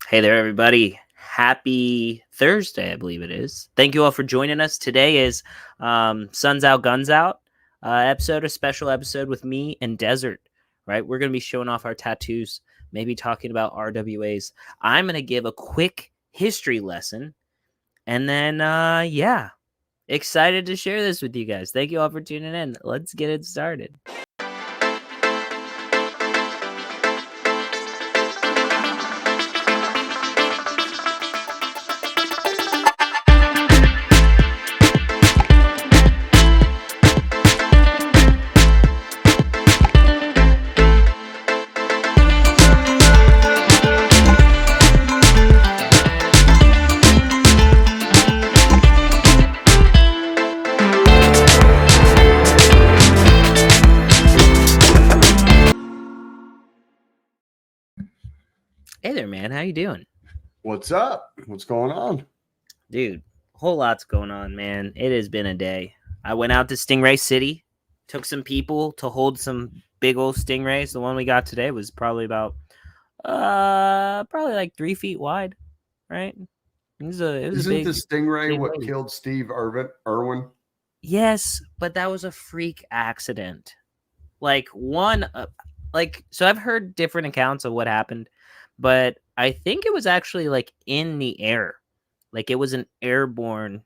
Hey there, everybody. Happy Thursday, I believe it is. Thank you all for joining us. Today is Suns Out, Guns Out a special episode with me and Desert, right? We're going to be showing off our tattoos, maybe talking about RWAs. I'm going to give a quick history lesson, and then, excited to share this with you guys. Thank you all for tuning in. Let's get it started. Hey there, man. How you doing? What's up? What's going on? Dude, a whole lot's going on, man. It has been a day. I went out to Stingray City, took some people to hold some big old stingrays. The one we got today was probably about probably like 3 feet wide, right? Isn't big the stingray big what lady. killed Steve Irwin? Yes, but that was a freak accident. So I've heard different accounts of what happened, but I think it was actually like in the air. Like it was an airborne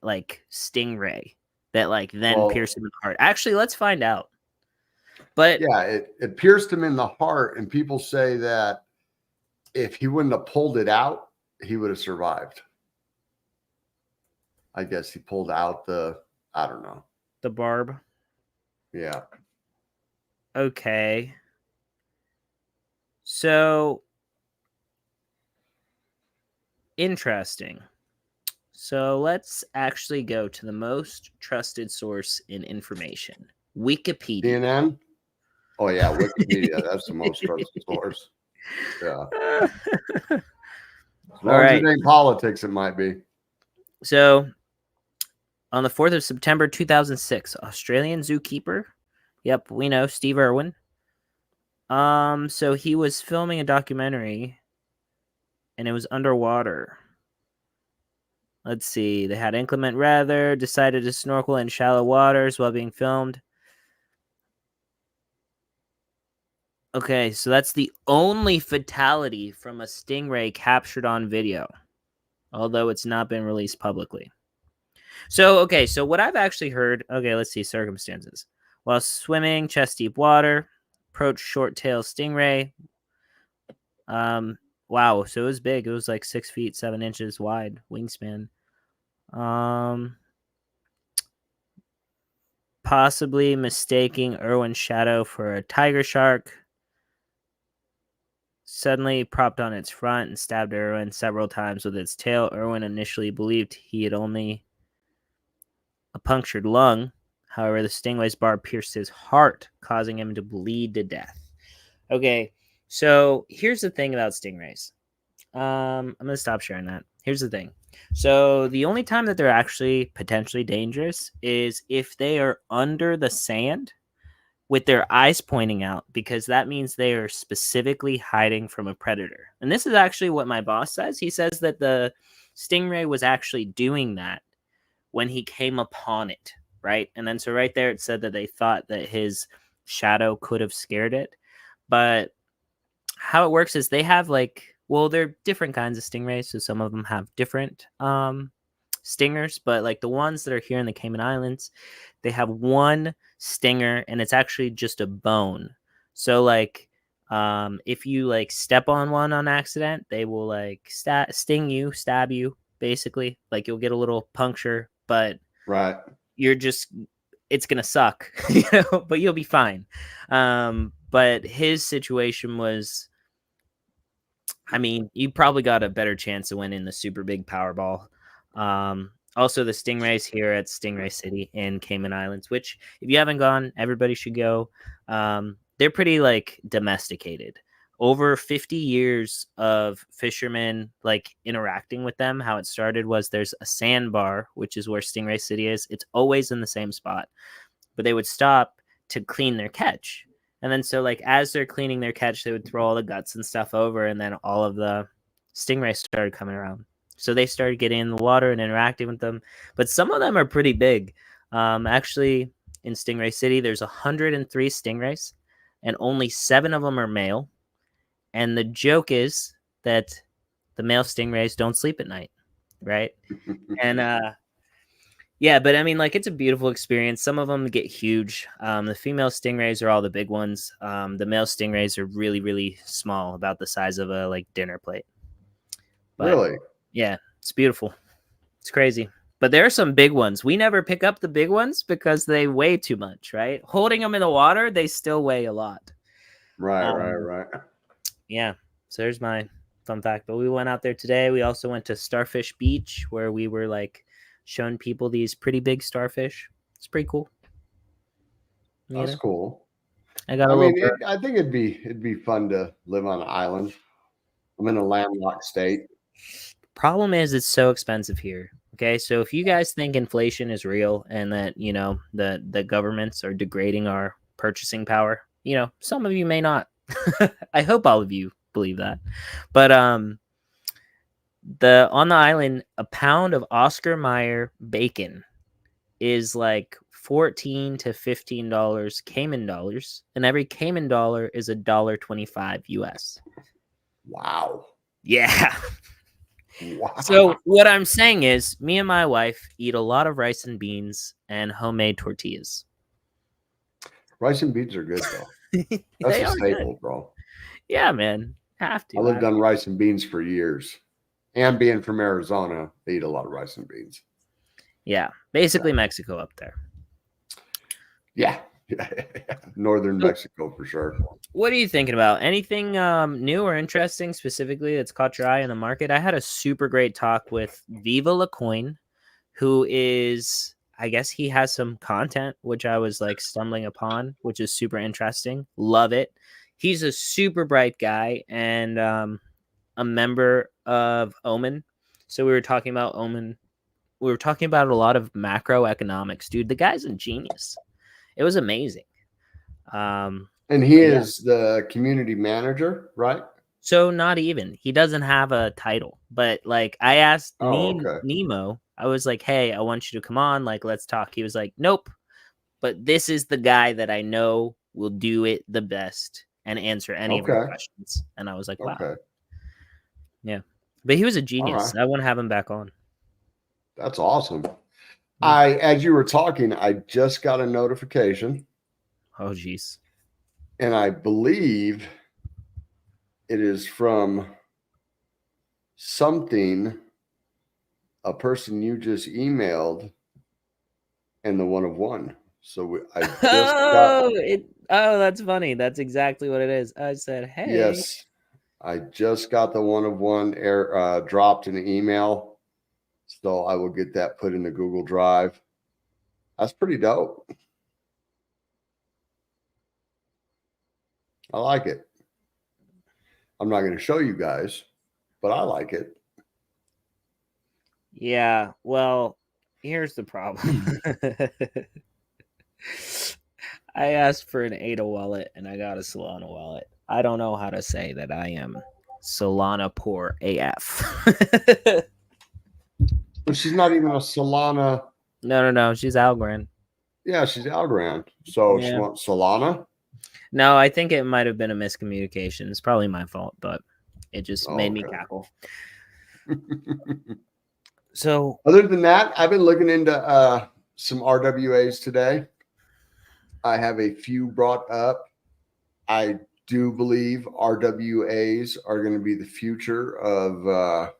like stingray that like then pierced him in the heart. Actually, let's find out. But yeah, it pierced him in the heart, and people say that if he wouldn't have pulled it out, he would have survived. I guess he pulled out I don't know. The barb. Yeah. Okay. So interesting. So let's actually go to the most trusted source in information, Wikipedia. CNN? Oh, yeah, Wikipedia. That's the most trusted source. Yeah. As long as it ain't politics, it might be. So on the 4th of September 2006, Australian zookeeper. Yep, we know, Steve Irwin. So he was filming a documentary, and it was underwater. Let's see. They had inclement weather, decided to snorkel in shallow waters while being filmed. Okay, so that's the only fatality from a stingray captured on video, although it's not been released publicly. So what I've actually heard, let's see, circumstances. While swimming chest-deep water, approached short-tailed stingray. Wow, so it was big. It was like 6 feet, 7 inches wide wingspan. Possibly mistaking Irwin's shadow for a tiger shark. Suddenly propped on its front and stabbed Irwin several times with its tail. Irwin initially believed he had only a punctured lung. However, the stingray's barb pierced his heart, causing him to bleed to death. Okay, so here's the thing about stingrays. I'm going to stop sharing that. Here's the thing. So the only time that they're actually potentially dangerous is if they are under the sand with their eyes pointing out, because that means they are specifically hiding from a predator. And this is actually what my boss says. He says that the stingray was actually doing that when he came upon it, right? And then so right there it said that they thought that his shadow could have scared it. But how it works is they have they're different kinds of stingrays, so some of them have different stingers, but like the ones that are here in the Cayman Islands, they have one stinger, and it's actually just a bone. So if you step on one on accident, they will sting you, stab you, basically. Like you'll get a little puncture, but right, it's gonna suck, but you'll be fine. But his situation was, you probably got a better chance of winning the super big Powerball. Also, the stingrays here at Stingray City in Cayman Islands, which if you haven't gone, everybody should go. They're pretty domesticated. Over 50 years of fishermen interacting with them. How it started was there's a sandbar, which is where Stingray City is. It's always in the same spot, but they would stop to clean their catch. And then so as they're cleaning their catch, they would throw all the guts and stuff over, and then all of the stingrays started coming around. So they started getting in the water and interacting with them. But some of them are pretty big. Actually, in Stingray City, there's 103 stingrays, and only 7 of them are male. And the joke is that the male stingrays don't sleep at night, right? And yeah, but I mean, like, it's a beautiful experience. Some of them get huge. The female stingrays are all the big ones. The male stingrays are really, really small, about the size of a like dinner plate. But, really? Yeah, it's beautiful. It's crazy. But there are some big ones. We never pick up the big ones because they weigh too much, right? Holding them in the water, they still weigh a lot. Right. Yeah. So there's my fun fact. But we went out there today. We also went to Starfish Beach, where we were like showing people these pretty big starfish. It's pretty cool. That's cool. I think it'd be fun to live on an island. I'm in a landlocked state. Problem is, it's so expensive here. Okay, so if you guys think inflation is real and that, you know, the governments are degrading our purchasing power, you know, some of you may not. I hope all of you believe that. But on the island, a pound of Oscar Mayer bacon is like $14 to $15 Cayman dollars, and every Cayman dollar is $1.25 US. Wow. Yeah. Wow. So what I'm saying is, me and my wife eat a lot of rice and beans and homemade tortillas. Rice and beans are good, though. That's a staple, bro. Yeah, man. Have to. I lived on rice and beans for years. And being from Arizona, they eat a lot of rice and beans. Yeah. Basically Mexico up there. Yeah. Northern Mexico for sure. What are you thinking about? Anything new or interesting specifically that's caught your eye in the market? I had a super great talk with Viva La Coin, who is, I guess he has some content, which I was like stumbling upon, which is super interesting. Love it. He's a super bright guy and a member of Omen. So we were talking about Omen. We were talking about a lot of macroeconomics, dude. The guy's a genius. It was amazing. And he is the community manager, right? So not even. He doesn't have a title. But like I asked Nemo, I was like, hey, I want you to come on. Like, let's talk. He was like, nope. But this is the guy that I know will do it the best and answer any of the questions. And I was like, wow. Okay. Yeah. But he was a genius. Right. I want to have him back on. That's awesome. As you were talking, I just got a notification. Oh, geez. And I believe it is from a person you just emailed and the one of one. So I just that's funny. That's exactly what it is. I said, hey. Yes. I just got the one of one dropped in an email. So I will get that put in the Google Drive. That's pretty dope. I like it. I'm not going to show you guys, but I like it. Yeah, well, here's the problem. I asked for an ADA wallet and I got a Solana wallet. I don't know how to say that I am Solana poor AF. But she's not even a Solana. No. She's Algorand. Yeah, she's Algorand. So she wants Solana? No, I think it might have been a miscommunication. It's probably my fault, but it just made me cackle. So other than that, I've been looking into some RWAs today. I have a few brought up. I do believe RWAs are going to be the future of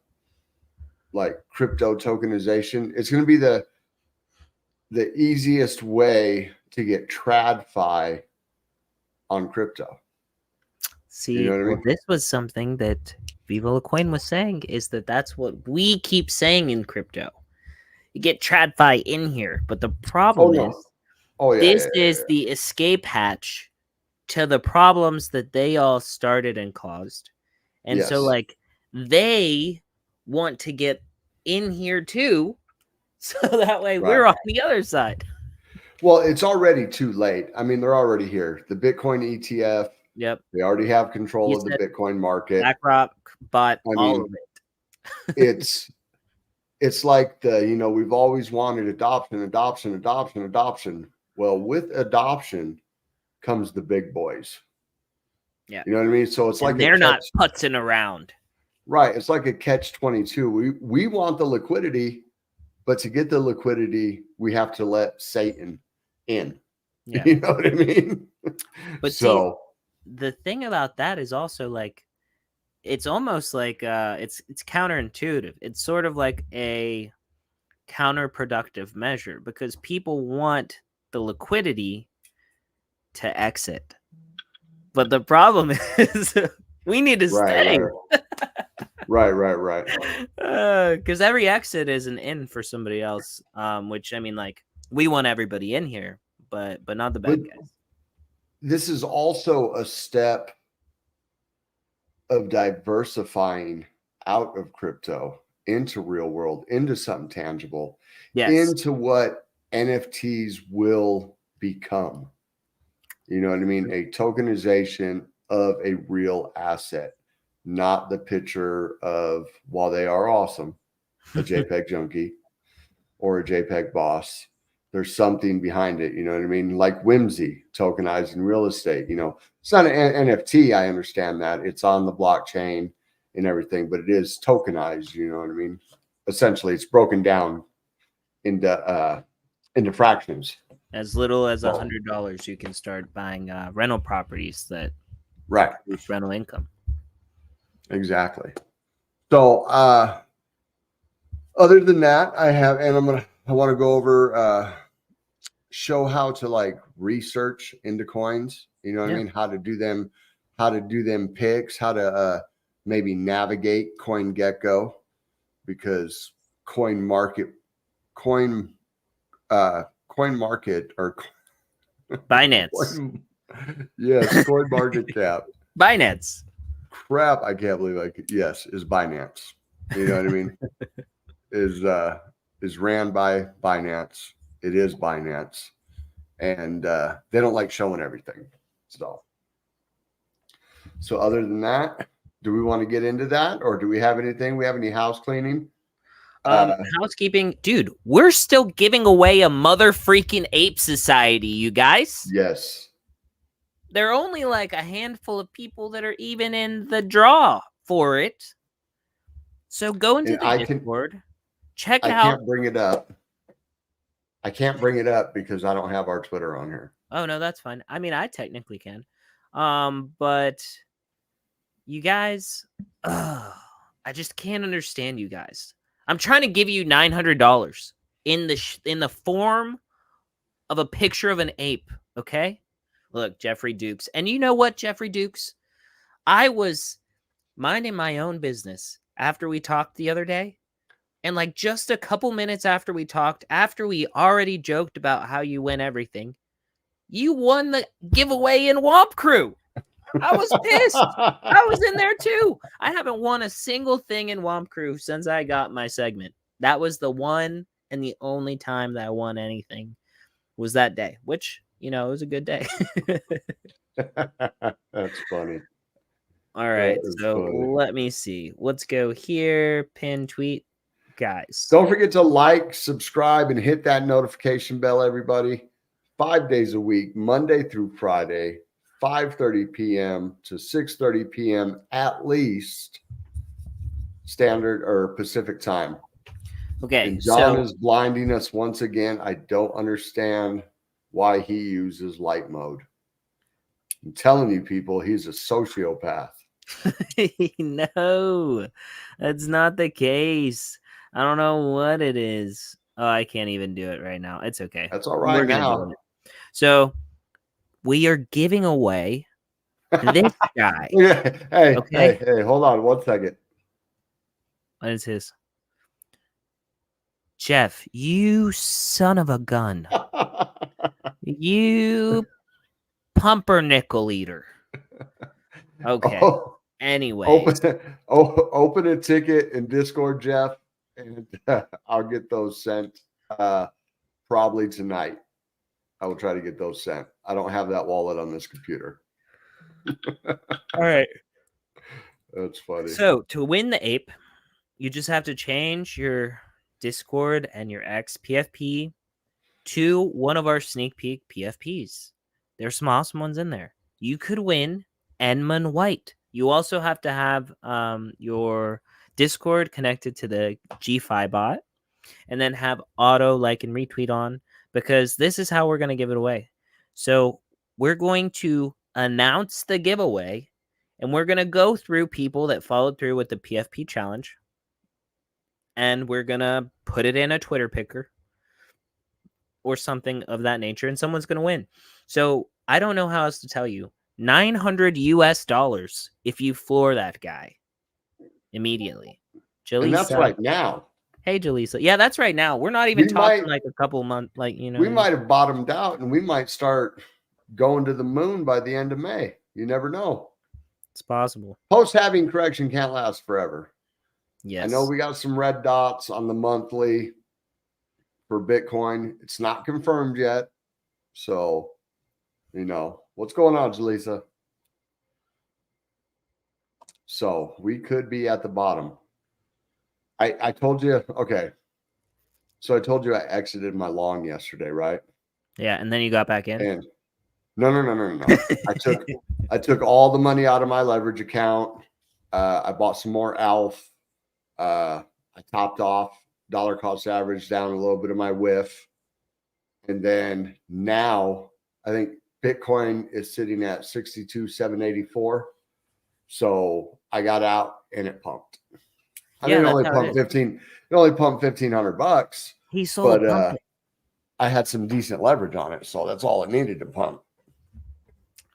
like crypto tokenization. It's going to be the easiest way to get TradFi on crypto. See, you know what I mean? This was something that Viva La Coin was saying, is that's what we keep saying in crypto. You get TradFi in here, but the problem is this is the escape hatch to the problems that they all started and caused. And so like they want to get in here too, so that way we're on the other side. Well, it's already too late. I mean, they're already here. The Bitcoin ETF Yep. They already have control You of the said Bitcoin market. BlackRock bought I all mean, of it. it's like we've always wanted adoption. Well, with adoption comes the big boys. Yeah. You know what I mean? So it's like they're not putzing around. Right. It's like a catch-22. We want the liquidity, but to get the liquidity, we have to let Satan in. Yeah. You know what I mean? But see, the thing about that is also like, it's almost like it's counterintuitive. It's sort of like a counterproductive measure because people want the liquidity to exit. But the problem is we need to stay. Right. Because every exit is an in for somebody else. Which I mean, like, we want everybody in here, but not the bad guys. This is also a step of diversifying out of crypto into real world, into something tangible, into what NFTs will become. You know what I mean? A tokenization of a real asset, not the picture of, while they are awesome, a JPEG junkie or a JPEG boss. There's something behind it. You know what I mean? Like Whimsy, tokenizing real estate. It's not an NFT. I understand that. It's on the blockchain and everything, but it is tokenized. You know what I mean? Essentially, it's broken down into fractions. As little as $100, you can start buying rental properties that produce rental income. Exactly. So, other than that, I want to go over, show how to like research into coins. You know what I mean? How to do them picks, how to maybe navigate CoinGecko, because coin market or Binance. Yes, coin market cap. Binance. Crap, I can't believe is Binance. You know what I mean? is ran by Binance. It is Binance. And they don't like showing everything. So other than that, do we want to get into that, or do we have anything? We have any house cleaning? Housekeeping, dude. We're still giving away a mother freaking ape society, you guys. Yes. There are only like a handful of people that are even in the draw for it. So go into the Discord, check out. I can't bring it up. I can't bring it up because I don't have our Twitter on here. Oh no, that's fine. I mean, I technically can. But you guys, I just can't understand you guys. I'm trying to give you $900 in the form of a picture of an ape, okay? Look, Jeffrey Dukes. And you know what, Jeffrey Dukes? I was minding my own business after we talked the other day. And like just a couple minutes after we talked, after we already joked about how you win everything, you won the giveaway in Womp Crew. I was pissed. I was in there too. I haven't won a single thing in Womp Crew since I got my segment. That was the one and the only time that I won anything was that day, which, it was a good day. That's funny. All right. So let me see. Let's go here. Pin tweet. Guys, don't forget to like, subscribe, and hit that notification bell, everybody. 5 days a week, Monday through Friday, 5:30 p.m. to 6:30 p.m. at least, Standard or Pacific time. Okay. And John is blinding us once again. I don't understand why he uses light mode. I'm telling you, people, he's a sociopath. No, that's not the case. I don't know what it is. Oh, I can't even do it right now. It's okay. That's all right. We're now. So we are giving away this guy. Hey, hold on 1 second. What is his? Jeff, you son of a gun. You pumpernickel eater. Okay. Anyway. Open a ticket in Discord, Jeff, and I'll get those sent probably tonight. I will try to get those sent. I don't have that wallet on this computer. All right. That's funny. So to win the ape, you just have to change your Discord and your X PFP to one of our sneak peek PFPs. There's some awesome ones in there. You could win Enman White. You also have to have your Discord connected to the GFi bot and then have auto like and retweet on, because this is how we're going to give it away. So we're going to announce the giveaway and we're going to go through people that followed through with the PFP challenge, and we're going to put it in a Twitter picker or something of that nature, and someone's going to win. So I don't know how else to tell you. $900 if you floor that guy immediately. And that's Jaleesa. right now. Hey, Jaleesa. Yeah, that's right now. We're not even talking like a couple months, like, you know. We might have bottomed out and we might start going to the moon by the end of May. You never know. It's possible. Post-halving correction can't last forever. Yes. I know we got some red dots on the monthly for Bitcoin. It's not confirmed yet. So, you know, what's going on, Jaleesa? So we could be at the bottom. I told you, okay. So I told you I exited my long yesterday, right? Yeah, and then you got back in? And no. I took all the money out of my leverage account. I bought some more ALF. I topped off dollar cost average down a little bit of my whiff. And then now I think Bitcoin is sitting at 62,784. So I got out and it pumped. I mean, it only pumped 15. It only pumped $1,500. He sold, but I had some decent leverage on it, so that's all it needed to pump.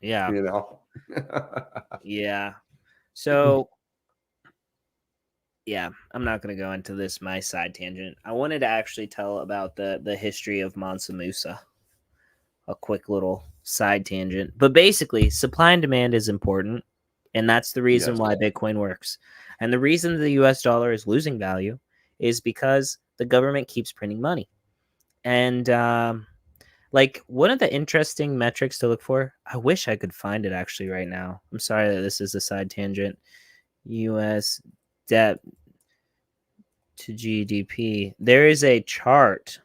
Yeah, you know. Yeah. So, yeah, I'm not going to go into this my side tangent. I wanted to actually tell about the history of Mansa Musa. A quick little side tangent, but basically, supply and demand is important, and that's the reason why Bitcoin works. And the reason the US dollar is losing value is because the government keeps printing money. And like, one of the interesting metrics to look for, I wish I could find it actually right now. I'm sorry that this is a side tangent. US debt to GDP. There is a chart,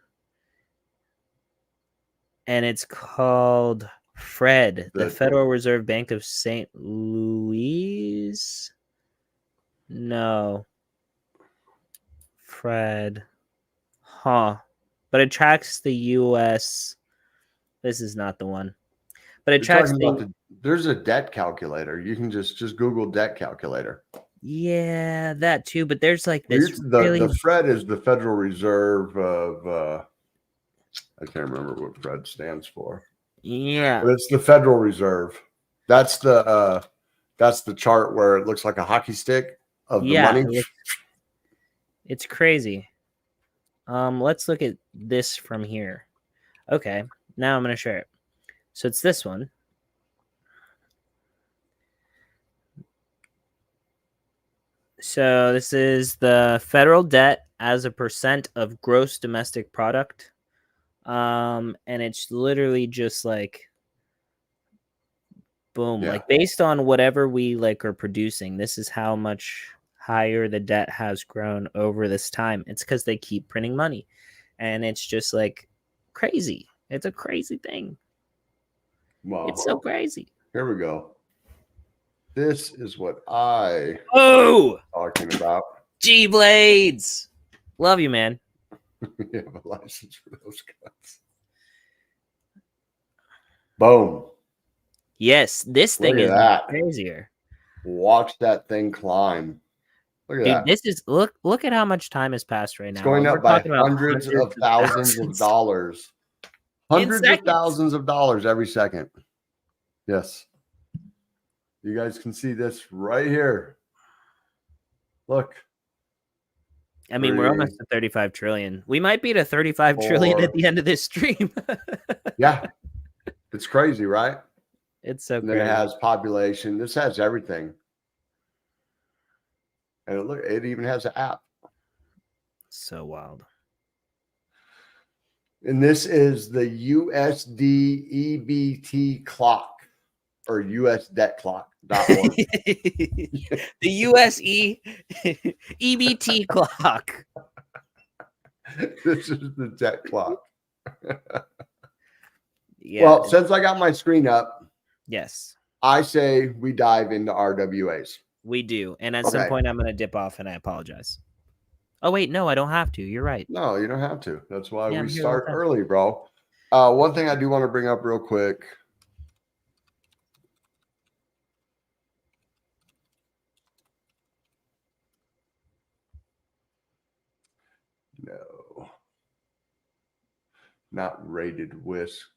and it's called FRED, the Federal Reserve Bank of St. Louis. No. FRED. Huh. But it tracks the US. This is not the one. But it tracks there's a debt calculator. You can just Google debt calculator. Yeah, that too. But there's like this. The FRED is the Federal Reserve of. I can't remember what FRED stands for. Yeah, but it's the Federal Reserve. That's the chart where it looks like a hockey stick of the money. It's crazy. Let's look at this from here. Okay, now I'm going to share it. So it's this one. So this is the federal debt as a percent of gross domestic product. And it's literally just like, boom, like based on whatever we like are producing, this is how much higher the debt has grown over this time. It's because they keep printing money, and it's just like crazy. It's a crazy thing. Wow. It's so crazy. Here we go. This is what I talking about. G Blades. Love you, man. We have a license for those guys. Boom. Yes, this thing is crazier. Watch that thing climb. Look at that. This is look at how much time has passed right now. It's going up by hundreds of thousands of dollars. Hundreds of thousands of dollars every second. Yes. You guys can see this right here. Look. I mean, we're almost at 35 trillion. We might be to 35 trillion at the end of this stream. Yeah. It's crazy, right? It's so crazy. It has population. This has everything. And it even has an app. So wild. And this is the USD EBT clock. or usdebtclock.org. The USE EBT clock. This is the debt clock. Yeah. Well, since I got my screen up, yes, I say we dive into RWAs. we do. And at some Okay. point, I'm going to dip off and I apologize. Oh, wait, no, I don't have to. You're right. No, you don't have to. That's why Yeah, we I'm here all start the time. early, bro. One thing I do want to bring up real quick. No. Not rated risk.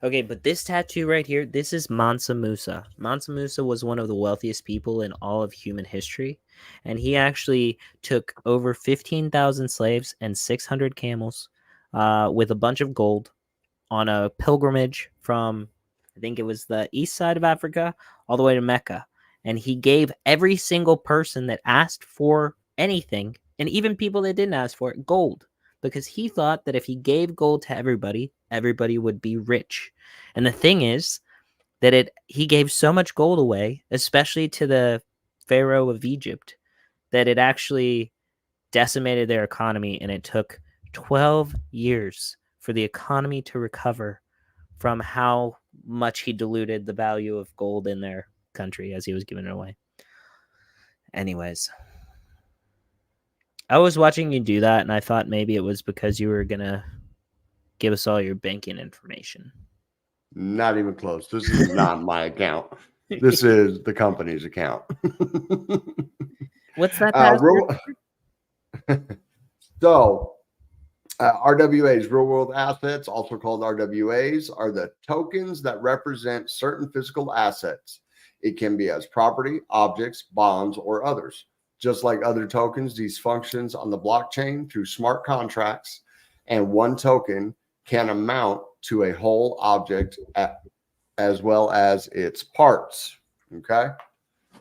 Okay, but this tattoo right here, this is Mansa Musa. Mansa Musa was one of the wealthiest people in all of human history, and he actually took over 15,000 slaves and 600 camels with a bunch of gold on a pilgrimage from, I think it was the east side of Africa, all the way to Mecca. And he gave every single person that asked for anything, and even people that didn't ask for it, gold. Because he thought that if he gave gold to everybody, everybody would be rich. And the thing is that he gave so much gold away, especially to the Pharaoh of Egypt, that it actually decimated their economy, and it took 12 years for the economy to recover from how much he diluted the value of gold in their country as he was giving it away. Anyways, I was watching you do that, and I thought maybe it was because you were going to give us all your banking information. Not even close. This is not my account. This is the company's account. What's that password? So, RWAs, real world assets, also called RWAs, are the tokens that represent certain physical assets. It can be as property, objects, bonds, or others. Just like other tokens, these functions on the blockchain through smart contracts, and one token can amount to a whole object as well as its parts. Okay.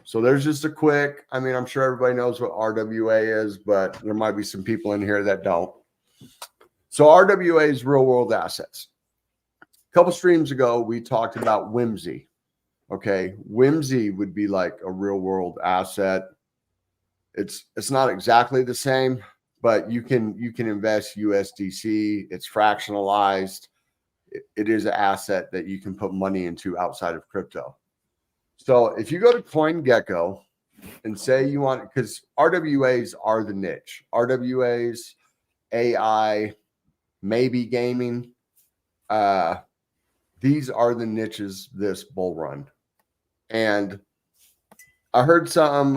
So there's just a quick, I mean, I'm sure everybody knows what RWA is, but there might be some people in here that don't. So RWA is real world assets. A couple streams ago, we talked about Whimsy. Okay. Whimsy would be like a real world asset. It's not exactly the same, but you can invest USDC. It's fractionalized. It is an asset that you can put money into outside of crypto. So if you go to CoinGecko and say you want, because RWAs are the niche, RWAs, AI, maybe gaming, these are the niches this bull run. And I heard something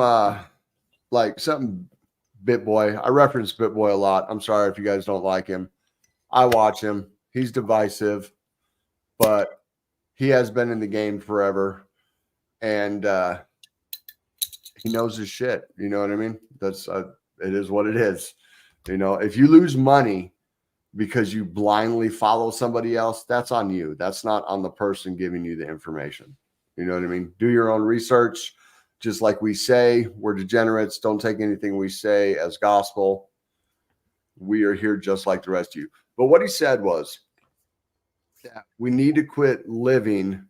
like something BitBoy. I reference BitBoy a lot. I'm sorry if you guys don't like him. I watch him. He's divisive, but he has been in the game forever. And he knows his shit. You know what I mean? That's it is what it is. You know, if you lose money because you blindly follow somebody else, that's on you. That's not on the person giving you the information. You know what I mean? Do your own research. Just like we say, we're degenerates. Don't take anything we say as gospel. We are here just like the rest of you. But what he said was that we need to quit living.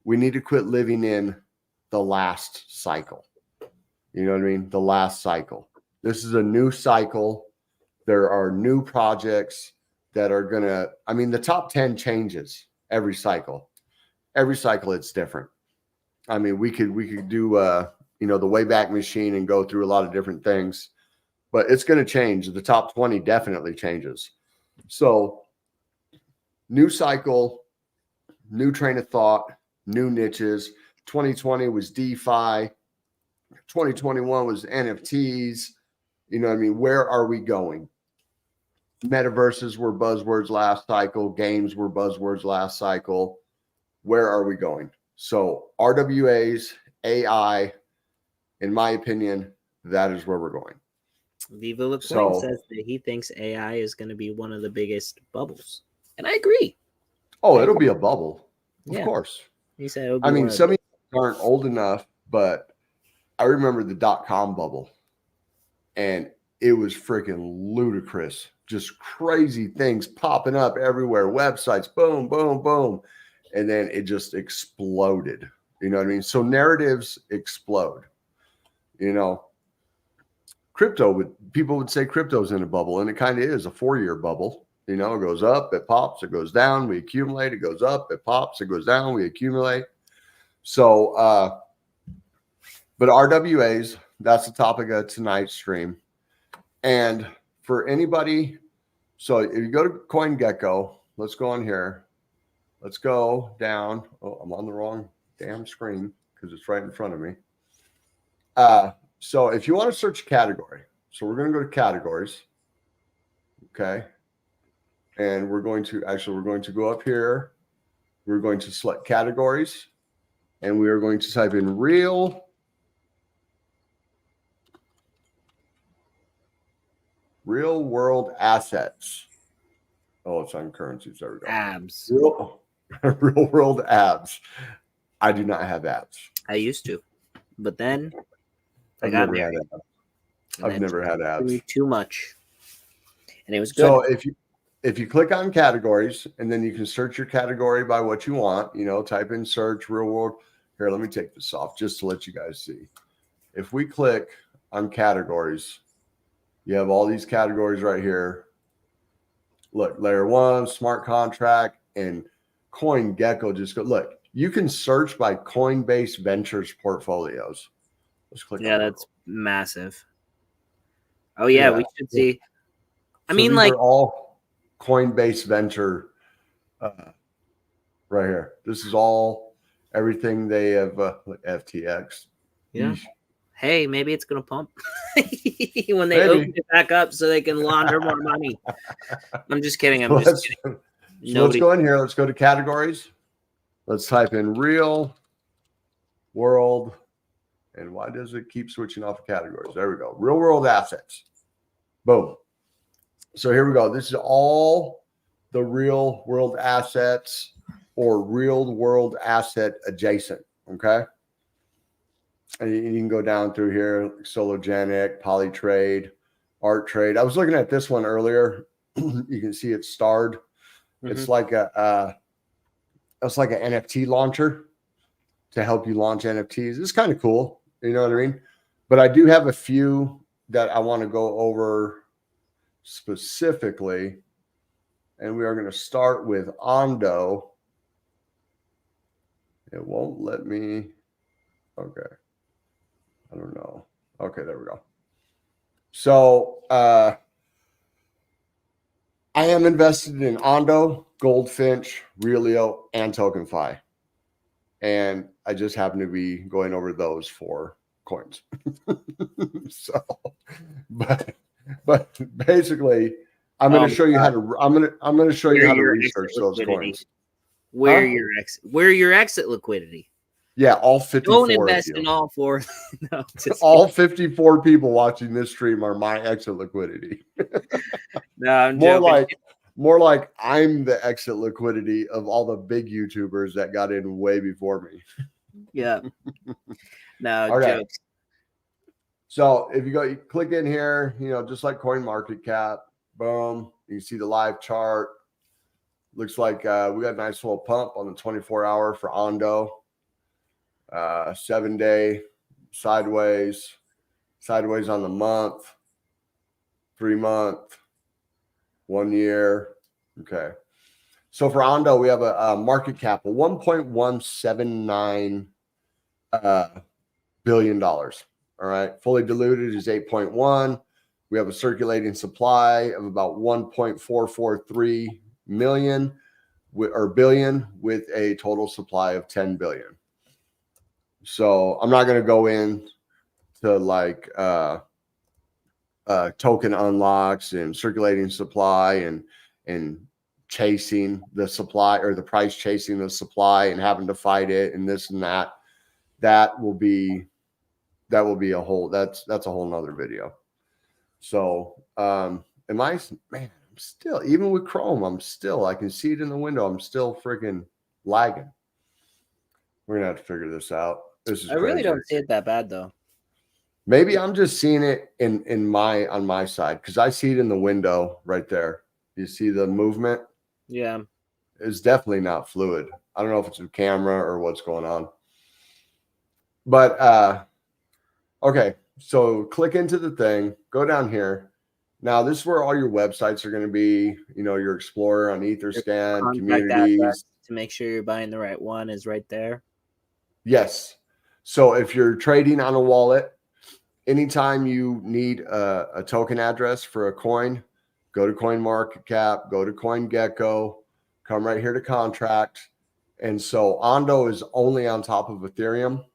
We need to quit living in the last cycle. You know what I mean? The last cycle. This is a new cycle. There are new projects that are going to, I mean, the top 10 changes every cycle. Every cycle it's different. I mean, we could do, the Wayback Machine and go through a lot of different things, but it's going to change. The top 20 definitely changes. So new cycle, new train of thought, new niches. 2020 was DeFi. 2021 was NFTs. You know what I mean? Where are we going? Metaverses were buzzwords last cycle. Games were buzzwords last cycle. Where are we going? So RWAs, AI, in my opinion, that is where we're going. Viva LaCoin says that he thinks AI is going to be one of the biggest bubbles. And I agree. Oh, it'll be a bubble. Of course. He said it'll be I mean, some of you aren't old enough, but I remember the .com bubble. And it was freaking ludicrous just crazy things popping up everywhere, websites, boom, boom, boom. And then it just exploded. You know what I mean? So narratives explode. You know, people would say crypto's in a bubble, and it kind of is a 4-year bubble. You know, it goes up, it pops, it goes down, we accumulate, it goes up, it pops, it goes down, we accumulate. So, but RWAs, that's the topic of tonight's stream. And for anybody, so if you go to CoinGecko, let's go on here. Let's go down. Oh, I'm on the wrong damn screen because it's right in front of me. So if you want to search a category, so we're going to go to categories. Okay. And we're going to go up here. We're going to select categories, and we are going to type in real world assets. Oh, it's on currencies. There we go. Abs. Real world abs. I do not have abs. I used to, but then I I've got never had married. abs. I've never had abs. Too much, and it was good. So if you click on categories, and then you can search your category by what you want, you know, type in search real world. Here, let me take this off just to let you guys see. If we click on categories, you have all these categories right here. Look, layer 1, smart contract, and CoinGecko. Just go look. You can search by Coinbase Ventures portfolios. Let's click. Yeah, that's massive. Oh yeah, we should see. I mean, these like are all Coinbase Venture right here. This is all everything they have. FTX. Yeah. Hey, maybe it's gonna pump when they open it back up so they can launder more money. I'm just kidding. Just kidding. So let's go in here. Let's go to categories. Let's type in real world. And why does it keep switching off of categories? There we go. Real world assets. Boom. So here we go. This is all the real world assets or real world asset adjacent. Okay. And you can go down through here, Sologenic, Polytrade, Art Trade. I was looking at this one earlier. You can see it's starred. Mm-hmm. It's like an NFT launcher to help you launch NFTs. It's kind of cool. You know what I mean? But I do have a few that I want to go over specifically. And we are going to start with Ondo. It won't let me. Okay. I don't know. Okay, there we go. So I am invested in Ondo, Goldfinch, Relio, and TokenFi. And I just happen to be going over those 4 coins. So, but basically, I'm going to show you how to. I'm going to show you how to research those coins. Where your exit liquidity? Yeah, all 54. Don't invest in all 4. No, all 54 people watching this stream are my exit liquidity. No, I'm joking. More like I'm the exit liquidity of all the big YouTubers that got in way before me. Yeah. No, okay. Jokes. So if you click in here, you know, just like CoinMarketCap, boom, you can see the live chart. Looks like we got a nice little pump on the 24-hour for Ondo. 7-day sideways on the month, 3-month, 1 year. Okay. So for Ondo, we have a market cap of $1.179 billion. All right. Fully diluted is 8.1. We have a circulating supply of about 1.443 billion with a total supply of 10 billion. So I'm not going to go in to like token unlocks and circulating supply and chasing the supply or the price chasing the supply and having to fight it and this and that. That will be a whole that's a whole nother video. So I'm still, even with Chrome, I can see it in the window. I'm still freaking lagging. We're gonna have to figure this out. This is I really don't see it that bad though. Maybe I'm just seeing it on my side, because I see it in the window right there. You see the movement? Yeah. It's definitely not fluid. I don't know if it's a camera or what's going on. But okay, so click into the thing, go down here. Now this is where all your websites are going to be. You know, your Explorer on Etherscan, Contact communities. address to make sure you're buying the right one is right there. Yes. So if you're trading on a wallet, anytime you need a token address for a coin, go to CoinMarketCap, go to CoinGecko, come right here to contract. And so Ondo is only on top of Ethereum.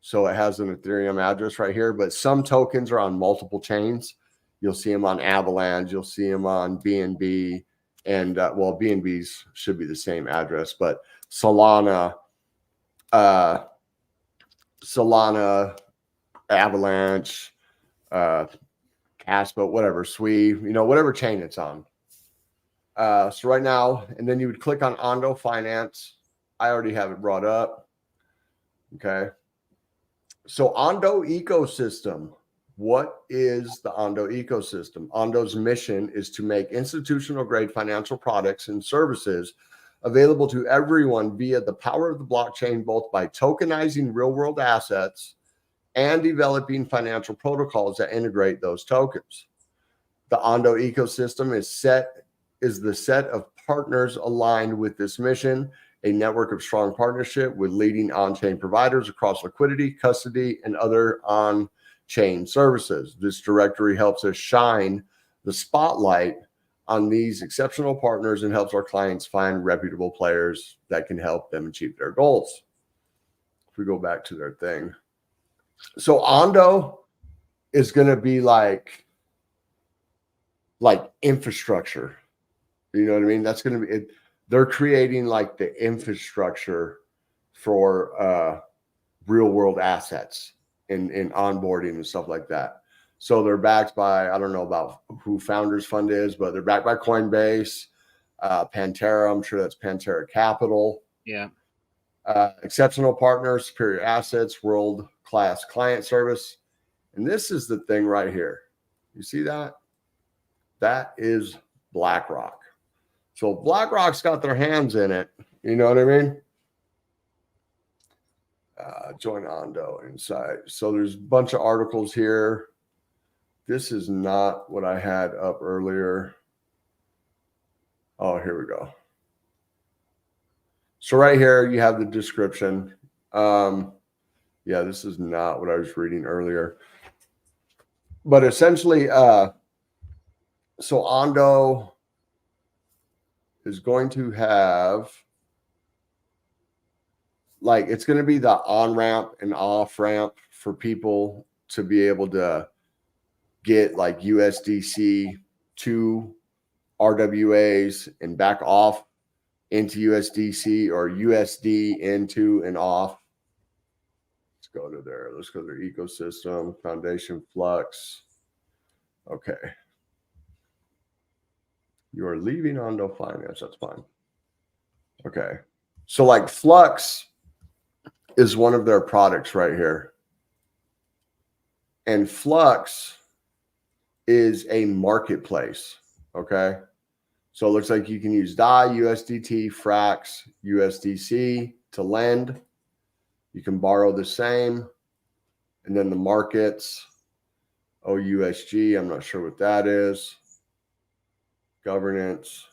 So it has an Ethereum address right here, but some tokens are on multiple chains. You'll see them on Avalanche. You'll see them on BNB. And well, BNBs should be the same address, but Solana, Avalanche, Caspa, whatever, Sui, you know, whatever chain it's on. So right now, and then you would click on Ondo Finance. I already have it brought up. Okay. So Ondo ecosystem. What is the Ondo ecosystem? Ondo's mission is to make institutional grade financial products and services available to everyone via the power of the blockchain, both by tokenizing real world assets and developing financial protocols that integrate those tokens. The Ondo ecosystem is the set of partners aligned with this mission, a network of strong partnership with leading on-chain providers across liquidity, custody, and other on-chain services. This directory helps us shine the spotlight on these exceptional partners and helps our clients find reputable players that can help them achieve their goals. If we go back to their thing. So Ondo is going to be like infrastructure. You know what I mean? That's going to be it. They're creating like the infrastructure for real world assets in onboarding and stuff like that. So they're backed by, I don't know about who Founders Fund is, but they're backed by Coinbase, Pantera. I'm sure that's Pantera Capital. Yeah. Exceptional partners, superior assets, world-class client service. And this is the thing right here. You see that? That is BlackRock. So BlackRock's got their hands in it. You know what I mean? Join Ondo inside. So there's a bunch of articles here. This is not what I had up earlier. Oh, here we go. So right here, you have the description. Yeah, this is not what I was reading earlier. But essentially, so Ondo is going to have, like, it's going to be the on-ramp and off-ramp for people to be able to get like USDC to RWAs and back off into USDC or USD into and off. Let's go to there. Let's go to their ecosystem, foundation, Flux. Okay. You are leaving Ondo Finance. That's fine. Okay. So like Flux is one of their products right here. And Flux is a marketplace. Okay. So it looks like you can use DAI, USDT, Frax, USDC to lend. You can borrow the same. And then the markets, OUSG, I'm not sure what that is. Governance.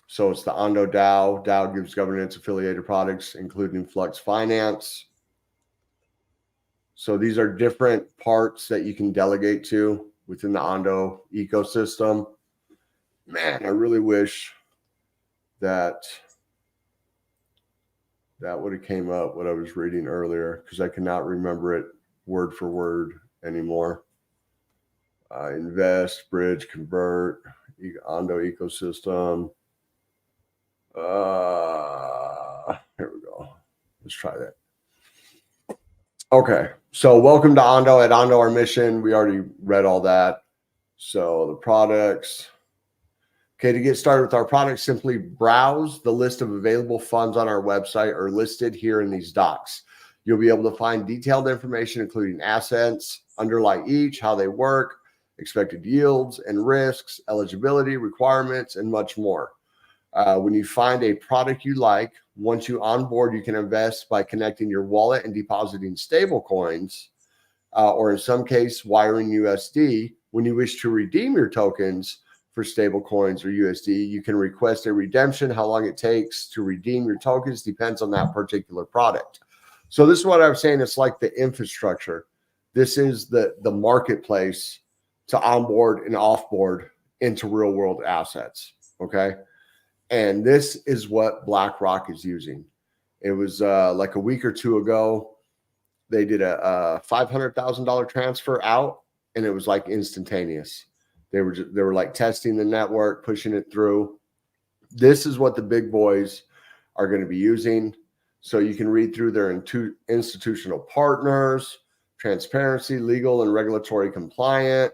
So it's the Ondo DAO. DAO gives governance affiliated products, including Flux Finance. So these are different parts that you can delegate to within the Ondo ecosystem. Man, I really wish that would have came up what I was reading earlier, because I cannot remember it word for word anymore. Invest, bridge, convert, Ondo ecosystem. Here we go. Let's try that. Okay, so welcome to Ondo. At Ondo, our mission, we already read all that. So the products. Okay, to get started with our products, simply browse the list of available funds on our website or listed here in these docs. You'll be able to find detailed information, including assets underlie each, how they work, expected yields and risks, eligibility requirements, and much more. When you find a product you like, once you onboard, you can invest by connecting your wallet and depositing stable coins, or in some case, wiring USD. When you wish to redeem your tokens for stable coins or USD, you can request a redemption. How long it takes to redeem your tokens depends on that particular product. So this is what I was saying. It's like the infrastructure. This is the marketplace to onboard and offboard into real world assets. Okay. And this is what BlackRock is using. It was like a week or two ago, they did a $500,000 transfer out, and it was like instantaneous. They were like testing the network, pushing it through. This is what the big boys are going to be using. So you can read through their institutional partners, transparency, legal and regulatory compliant,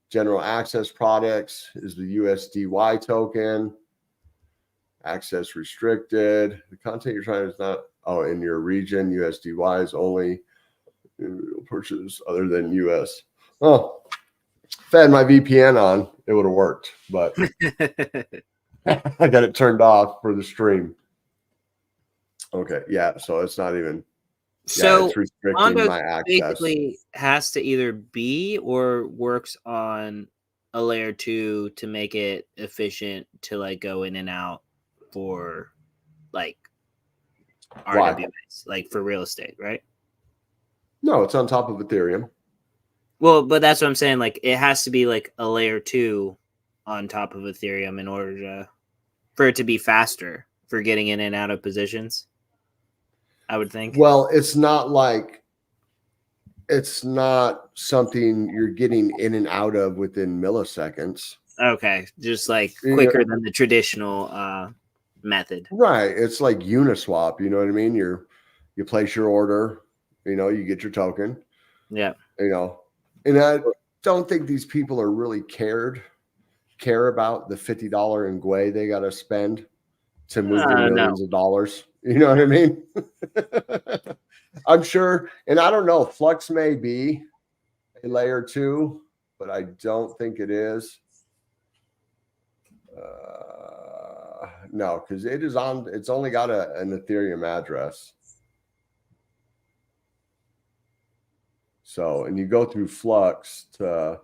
general access products is the USDY token. Access restricted. The content you're trying is not, in your region, USDY is only purchase other than US. Oh, if I had my VPN on, it would have worked, but I got it turned off for the stream. Okay, yeah, so it's not even. So it's restricting Ondo my access. basically has to either be or works on a layer 2 to make it efficient to like go in and out for like RWAs, like for real estate, right? No, it's on top of Ethereum. Well, but that's what I'm saying. Like it has to be like a layer 2 on top of Ethereum in order for it to be faster for getting in and out of positions, I would think. Well, it's not something you're getting in and out of within milliseconds. Okay, just like quicker than the traditional method. Right. It's like Uniswap, you know what I mean? You place your order, you get your token. Yeah. And I don't think these people are really care about the $50 in Gwei they got to spend to move the millions of dollars. You know what I mean? I'm sure. And I don't know, Flux may be a layer 2, but I don't think it is. No, because it's only got an Ethereum address. So, and you go through Flux to,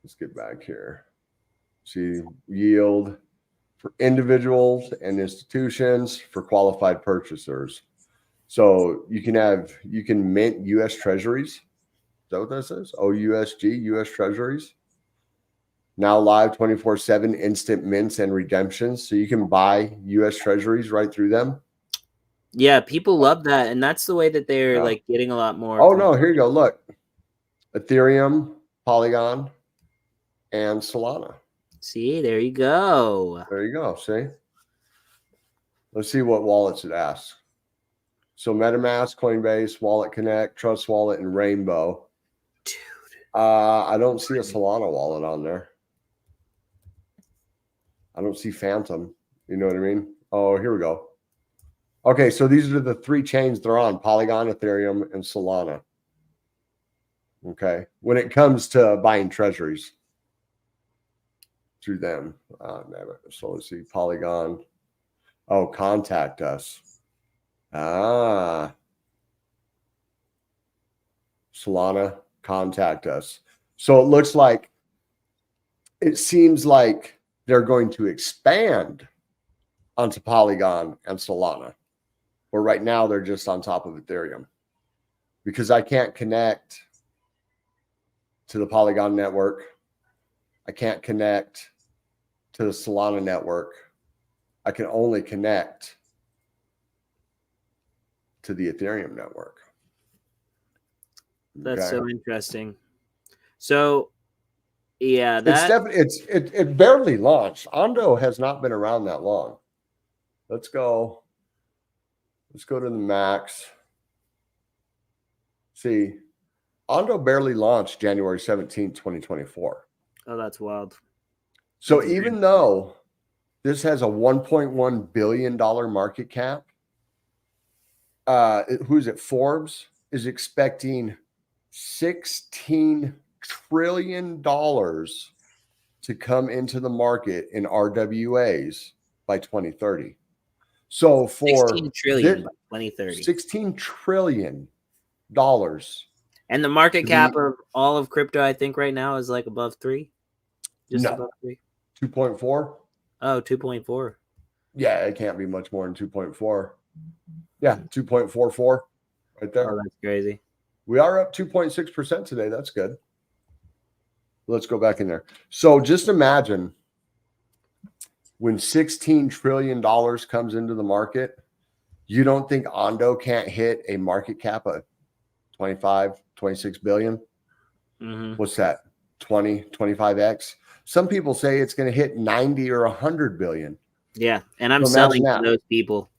let's get back here. See, yield for individuals and institutions for qualified purchasers. So you can mint US Treasuries. Is that what that says? OUSG, US Treasuries. Now live 24/7 instant mints and redemptions. So you can buy US Treasuries right through them. Yeah, people love that. And that's the way that they're like getting a lot more. Oh, no, here you go. Look. Ethereum, Polygon, and Solana. See, there you go. There you go. See? Let's see what wallets it asks. So MetaMask, Coinbase, Wallet Connect, Trust Wallet, and Rainbow. Dude. I don't see a Solana wallet on there. I don't see Phantom. You know what I mean? Oh, here we go. Okay, so these are the 3 chains they're on: Polygon, Ethereum, and Solana. Okay, when it comes to buying treasuries through them. So let's see, Polygon. Oh, contact us. Solana, contact us. So it seems like they're going to expand onto Polygon and Solana. But right now they're just on top of Ethereum because I can't connect to the Polygon network. I can't connect to the Solana network. I can only connect to the Ethereum network. That's so interesting. So, yeah, it barely launched. Ondo has not been around that long. Let's go to the max. See, Ondo barely launched January 17th, 2024. Oh, that's wild. So even though this has a $1.1 billion market cap, who's it? Forbes is expecting $16 trillion to come into the market in RWAs by 2030. So for 16 trillion by 2030. $16 trillion. And the market cap of all of crypto, I think right now is like above 3. Just above 3. 2.4. Oh, 2.4. Yeah, it can't be much more than 2.4. Yeah, 2.44 right there. Oh, that's crazy. We are up 2.6% today. That's good. Let's go back in there. So just imagine when $16 trillion comes into the market, you don't think Ondo can't hit a market cap of 25, 26 billion? Mm-hmm. What's that? 20, 25x? Some people say it's going to hit 90 or 100 billion. Yeah, and I'm selling to those people.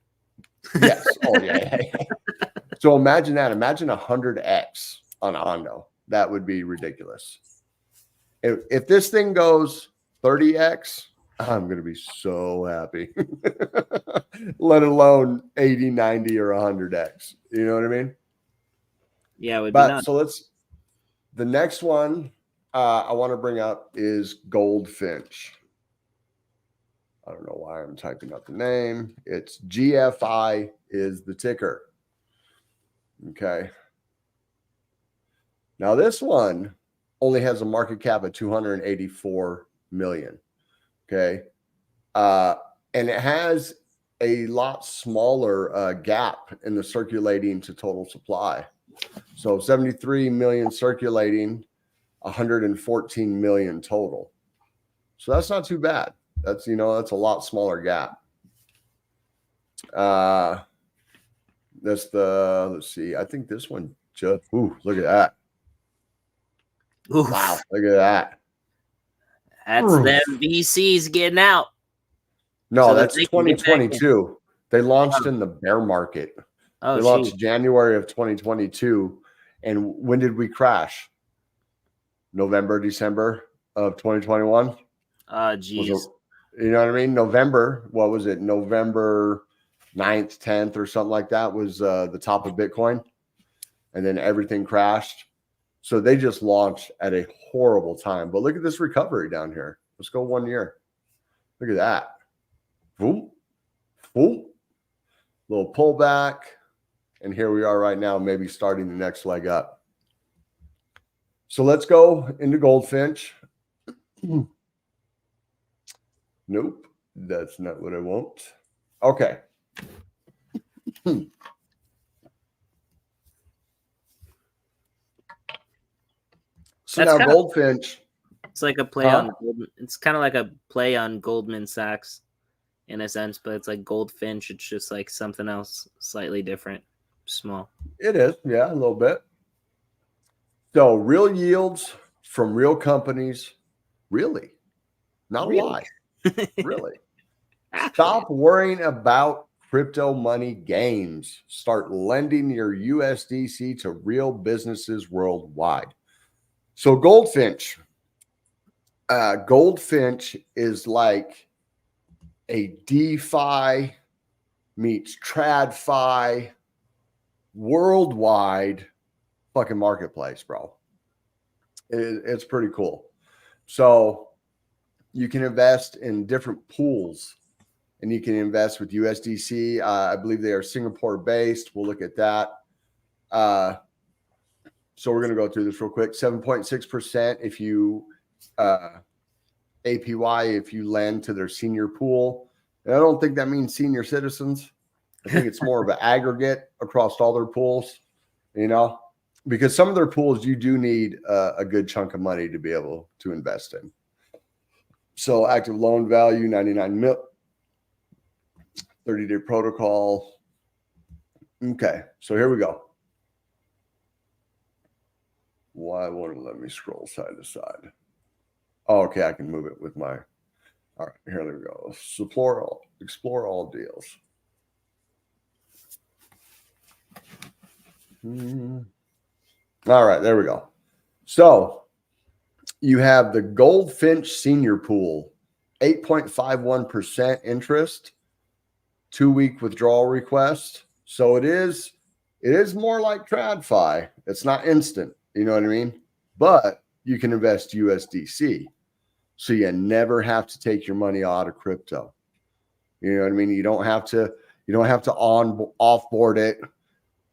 Yes. Oh, yeah. So imagine that. Imagine 100x on Ondo. That would be ridiculous. If this thing goes 30x, I'm going to be so happy. Let alone 80, 90, or 100x. You know what I mean? Yeah, it would be nuts. So the next one I want to bring up is Goldfinch. I don't know why I'm typing up the name. It's GFI is the ticker. Okay. Now this one only has a market cap of 284 million. Okay. And it has a lot smaller gap in the circulating to total supply. So 73 million circulating, 114 million total. So that's not too bad. That's, that's a lot smaller gap. That's let's see. I think this one just, look at that. Oof. Wow. Look at that. That's them VCs getting out. No, so that's 2022. They launched in the bear market. They launched January of 2022. And when did we crash? November, December of 2021. Geez. You know what I mean? November, what was it? November 9th, 10th or something like that was the top of Bitcoin. And then everything crashed. So they just launched at a horrible time. But look at this recovery down here. Let's go 1 year. Look at that. Boom. Boom. Little pullback. And here we are right now, maybe starting the next leg up. So let's go into Goldfinch. Nope, that's not what I want. Okay. So that's now Goldfinch. It's like a play on Goldman. It's kind of like a play on Goldman Sachs in a sense, but it's like Goldfinch. It's just like something else slightly different, small. It is, yeah, a little bit. So real yields from real companies, really, not a lie, really. Stop worrying about crypto money games. Start lending your USDC to real businesses worldwide. So Goldfinch is like a DeFi meets TradFi worldwide fucking marketplace, bro. It's pretty cool. So you can invest in different pools and you can invest with USDC. I believe they are Singapore based. We'll look at that. So we're going to go through this real quick. 7.6% if you APY if you lend to their senior pool. And I don't think that means senior citizens. I think it's more of an aggregate across all their pools, because some of their pools you do need a good chunk of money to be able to invest in. So active loan value, 99 mil, 30-day protocol. Okay, so here we go. Why won't it let me scroll side to side? Oh, okay, I can move it with my. All right, here we go. Explore all deals. All right, there we go. So you have the Goldfinch Senior Pool, 8.51% interest, 2-week withdrawal request. So it is more like TradFi. It's not instant, you know what I mean? But you can invest USDC. So you never have to take your money out of crypto. You know what I mean? You don't have to offboard it,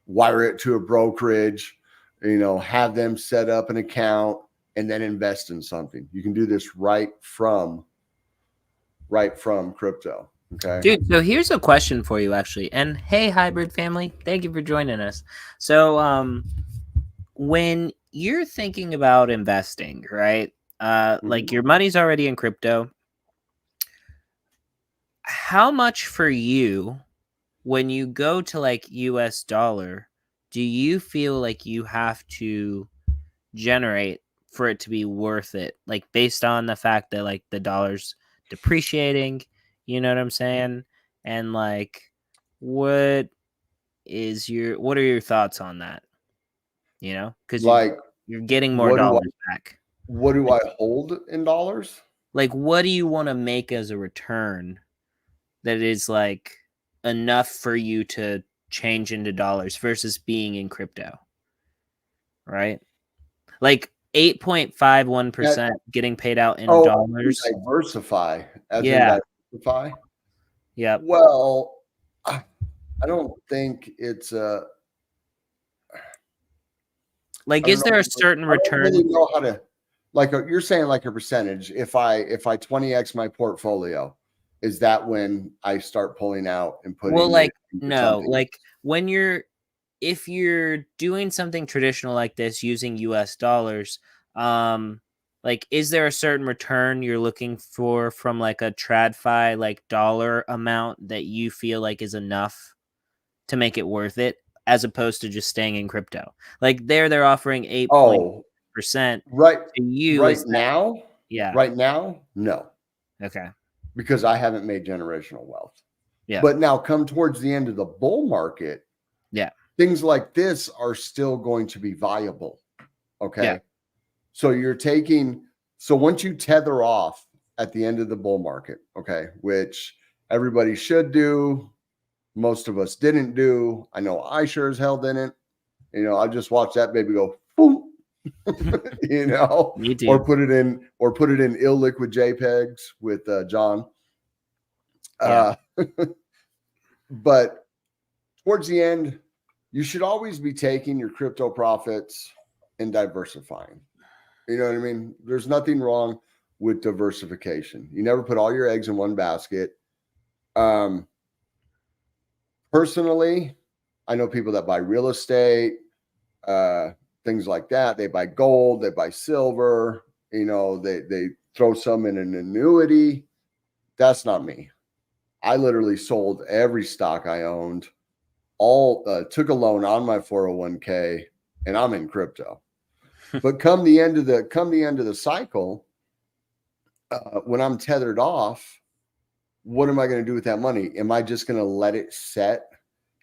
wire it to a brokerage, have them set up an account and then invest in something. You can do this right from crypto. Okay. Dude, so here's a question for you actually. And hey, hybrid family, thank you for joining us. So when you're thinking about investing, right? Like your money's already in crypto. How much for you when you go to like US dollar, do you feel like you have to generate for it to be worth it? Like based on the fact that like the dollar's depreciating, you know what I'm saying? And like what are your thoughts on that? You know, because Like, you're getting more dollars back. What do I hold in dollars? Like, what do you want to make as a return that is like enough for you to change into dollars versus being in crypto? Right? Like 8.51% getting paid out in dollars. Diversify. Diversify. Yeah. Well, I don't think it's a. Like, is there a certain return? I don't really know how to, like you're saying, like a percentage. If I 20x my portfolio, is that when I start pulling out and putting? Well, like no, like if you're doing something traditional like this using US dollars, like is there a certain return you're looking for from like a TradFi like dollar amount that you feel like is enough to make it worth it, as opposed to just staying in crypto? Like they're offering 8% right to you right now. Yeah. Right now, no. Okay. Because I haven't made generational wealth. Yeah. But now come towards the end of the bull market. Yeah. Things like this are still going to be viable. Okay. Yeah. So once you tether off at the end of the bull market, okay, which everybody should do, most of us didn't do. I know I sure as hell didn't. I just watched that baby go boom. Me too. or put it in illiquid JPEGs with John. Yeah. But towards the end, you should always be taking your crypto profits and diversifying. You know what I mean? There's nothing wrong with diversification. You never put all your eggs in one basket. Personally, I know people that buy real estate, things like that. They buy gold, they buy silver, they throw some in an annuity. That's not me. I literally sold every stock I owned, took a loan on my 401k, and I'm in crypto. But come the end of the cycle, when I'm tethered off, what am I going to do with that money? Am I just going to let it set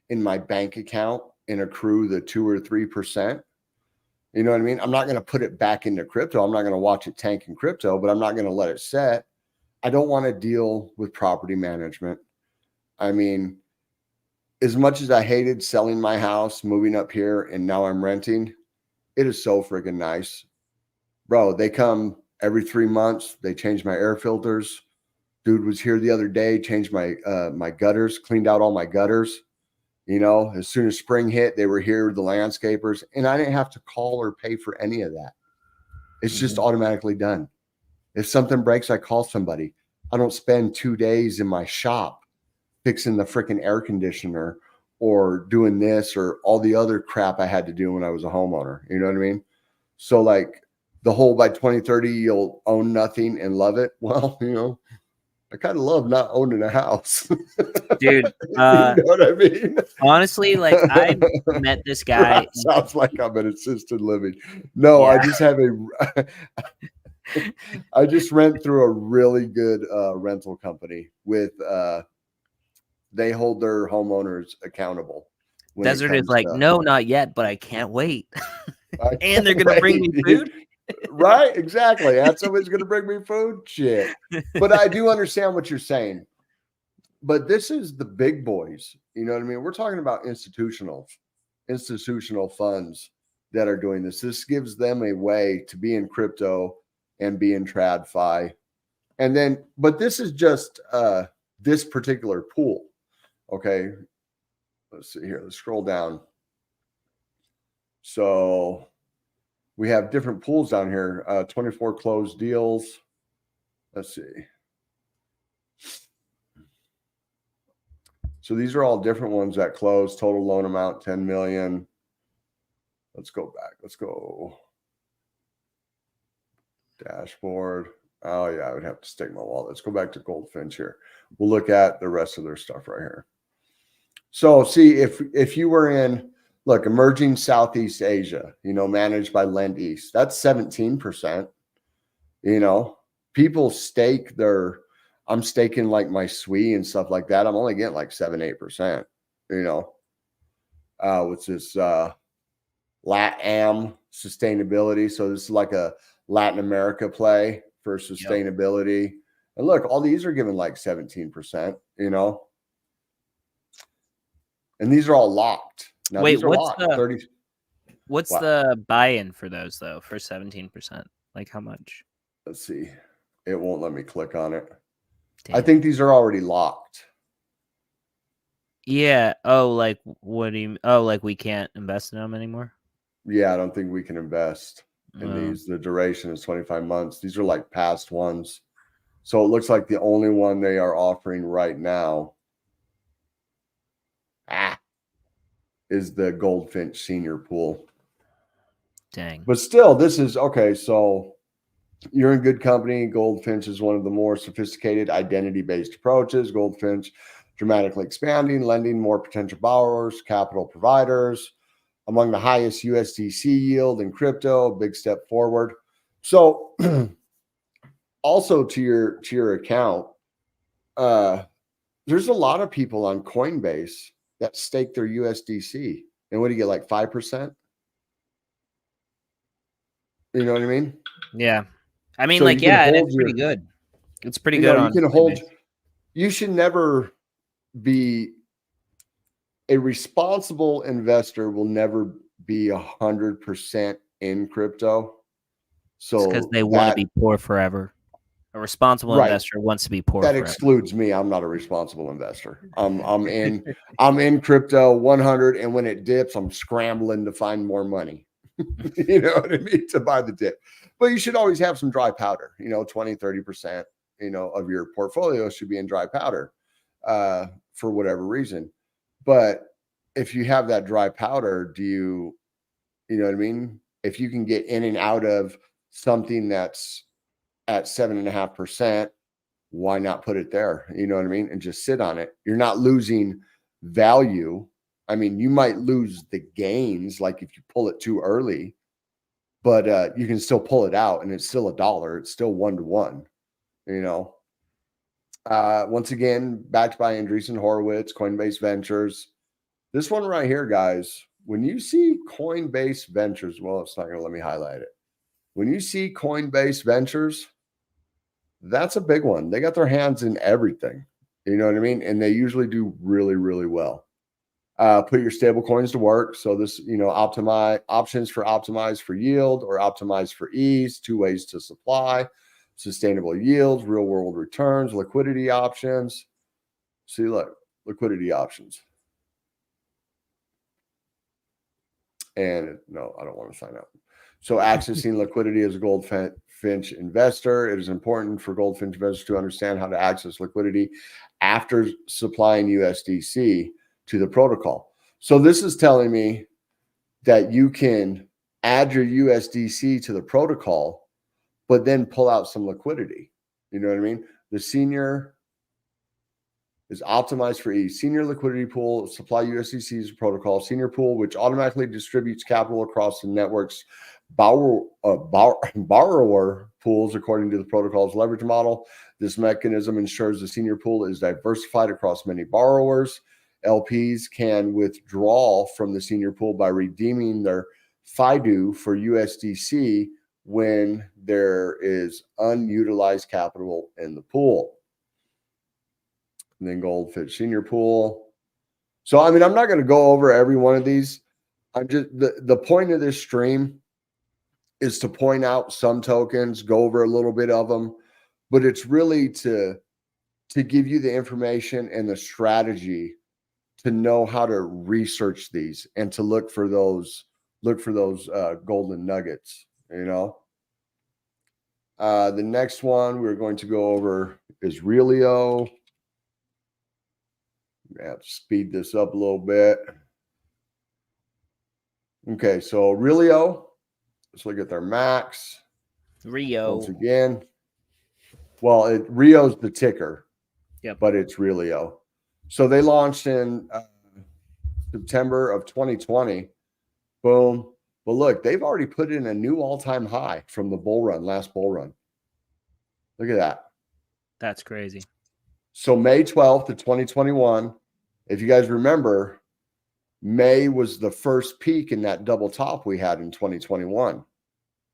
in my bank account and accrue the 2 or 3%? You know what I mean? I'm not going to put it back into crypto. I'm not going to watch it tank in crypto, but I'm not going to let it set. I don't want to deal with property management. I mean, as much as I hated selling my house, moving up here, and now I'm renting, it is so freaking nice. Bro, they come every 3 months. They change my air filters. Dude was here the other day, changed my my gutters, cleaned out all my gutters. As soon as spring hit, they were here, the landscapers, and I didn't have to call or pay for any of that. It's just automatically done. If something breaks, I call somebody. I don't spend 2 days in my shop fixing the freaking air conditioner or doing this or all the other crap I had to do when I was a homeowner. You know what I mean? So like the whole by 2030, you'll own nothing and love it. Well, I kind of love not owning a house. Dude, you know what I mean? Honestly, like I met this guy. Sounds like I'm in assisted living. No, yeah. I just rent through a really good rental company with they hold their homeowners accountable. Desert is like, no, not yet, but I can't wait. And they're gonna bring me food. Right, exactly. And somebody's gonna bring me food. Shit. But I do understand what you're saying. but this is the big boys. You know what I mean? We're talking about institutional funds that are doing this. This gives them a way to be in crypto and be in TradFi. And then, but this is just this particular pool. Okay. Let's see here. Let's scroll down. So we have different pools down here, 24 closed deals. Let's see. So these are all different ones that closed. Total loan amount, 10 million. Let's go back. Let's go. Dashboard. Oh, yeah, I would have to stake my wallet. Let's go back to Goldfinch here. We'll look at the rest of their stuff right here. So see, if you were in, look, emerging Southeast Asia, you know, managed by Lend East, that's 17%. You know, people stake their, I'm staking like my SWE and stuff like that. I'm only getting like 7-8%, you know, what's this, LATAM sustainability. So this is like a Latin America play for sustainability. Yep. And look, all these are given like 17%, you know, and these are all locked. Now, wait, these are locked. 30. What's the buy-in for those though? For 17%, like how much? Let's see. It won't let me click on it. Damn. I think these are already locked. Yeah. Oh, like what do you? Oh, like we can't invest in them anymore? Yeah, I don't think we can invest in these. The duration is 25 months. These are like past ones. So it looks like the only one they are offering right now is the Goldfinch senior pool. Dang. But still, this is okay. So you're in good company. Goldfinch is one of the more sophisticated identity-based approaches. Goldfinch dramatically expanding, lending more potential borrowers, capital providers, among the highest USDC yield in crypto, big step forward. So also to your account, there's a lot of people on Coinbase that stake their USDC. And what do you get, like 5%? You know what I mean? Yeah. I mean, so like, yeah, and it's pretty good. It's pretty good. You can hold. You should never be a responsible investor. Will never be 100% in crypto. So because they want to be poor forever. A responsible investor wants to be poor. That forever. Excludes me. I'm not a responsible investor. I'm in crypto 100, and when it dips, I'm scrambling to find more money. You know what I mean? To buy the dip. But you should always have some dry powder, you know, 20-30%, you know, of your portfolio should be in dry powder for whatever reason. But if you have that dry powder, you know what I mean? If you can get in and out of something that's at 7.5%, why not put it there? You know what I mean? And just sit on it. You're not losing value. I mean, you might lose the gains, like if you pull it too early, but you can still pull it out and it's still $1. It's still 1-to-1, you know. Once again, backed by Andreessen Horowitz, Coinbase Ventures. This one right here, guys, when you see Coinbase Ventures, well, it's not going to let me highlight it. When you see Coinbase Ventures, that's a big one. They got their hands in everything, you know what I mean? And they usually do really, really well. Put your stable coins to work. So this, you know, options for optimize for yield or optimize for ease, 2 ways to supply, sustainable yields, real world returns, liquidity options. See, look, liquidity options. And no, I don't want to sign up. So accessing liquidity as a Goldfinch investor, it is important for Goldfinch investors to understand how to access liquidity after supplying USDC to the protocol. So this is telling me that you can add your USDC to the protocol, but then pull out some liquidity. You know what I mean? The senior is optimized for ease. Senior liquidity pool, supply USDC's protocol. Senior pool, which automatically distributes capital across the network's borrower pools according to the protocol's leverage model. This mechanism ensures the senior pool is diversified across many borrowers. LPs can withdraw from the senior pool by redeeming their FIDU for USDC when there is unutilized capital in the pool. and then Goldfish Senior Pool. So, I mean, I'm not going to go over every one of these. I'm just, the point of this stream is to point out some tokens, go over a little bit of them, but it's really to give you the information and the strategy to know how to research these and to look for those golden nuggets, you know. The next one we're going to go over is Relio. I have to speed this up a little bit. Okay, so Relio, let's look at their max. Rio. Once again. Well, Rio's the ticker, yep, but it's Relio. So they launched in September of 2020. Boom. But look, they've already put in a new all-time high from the last bull run. Look at that. That's crazy. So May 12th of 2021, if you guys remember, May was the first peak in that double top we had in 2021.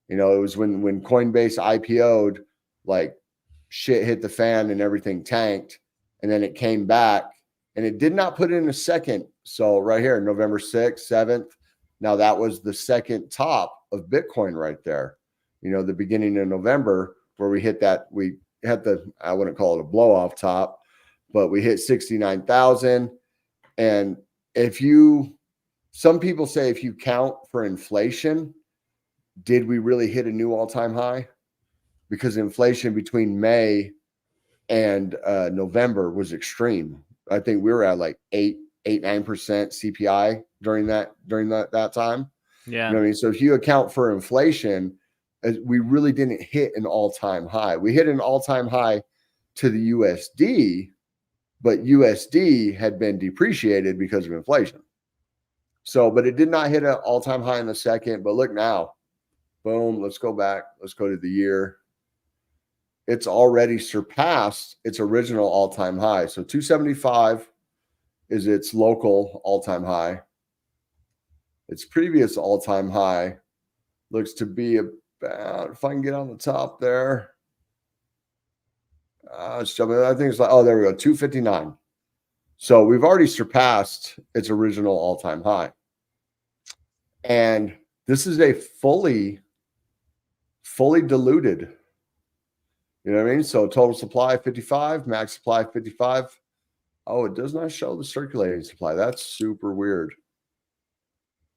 You know, it was when Coinbase IPO'd, like shit hit the fan and everything tanked. And then it came back and it did not put in a second. So right here, November 6th, 7th. Now that was the second top of Bitcoin right there. You know, the beginning of November where we hit that, we had I wouldn't call it a blow off top, but we hit 69,000. And some people say if you count for inflation, did we really hit a new all-time high? Because inflation between May and November was extreme. I think we were at like 9% CPI during that time. Yeah. You know what I mean? So if you account for inflation, we really didn't hit an all-time high. We hit an all-time high to the USD, but USD had been depreciated because of inflation. So, but it did not hit an all-time high in the second. But look now, boom, let's go back. Let's go to the year. It's already surpassed its original all-time high. So 275 is its local all-time high. Its previous all-time high looks to be about, if I can get on the top there, I think it's like, oh, there we go, 259. So we've already surpassed its original all-time high. And this is a fully diluted, you know what I mean? So total supply 55, max supply 55. Oh, it does not show the circulating supply. That's super weird.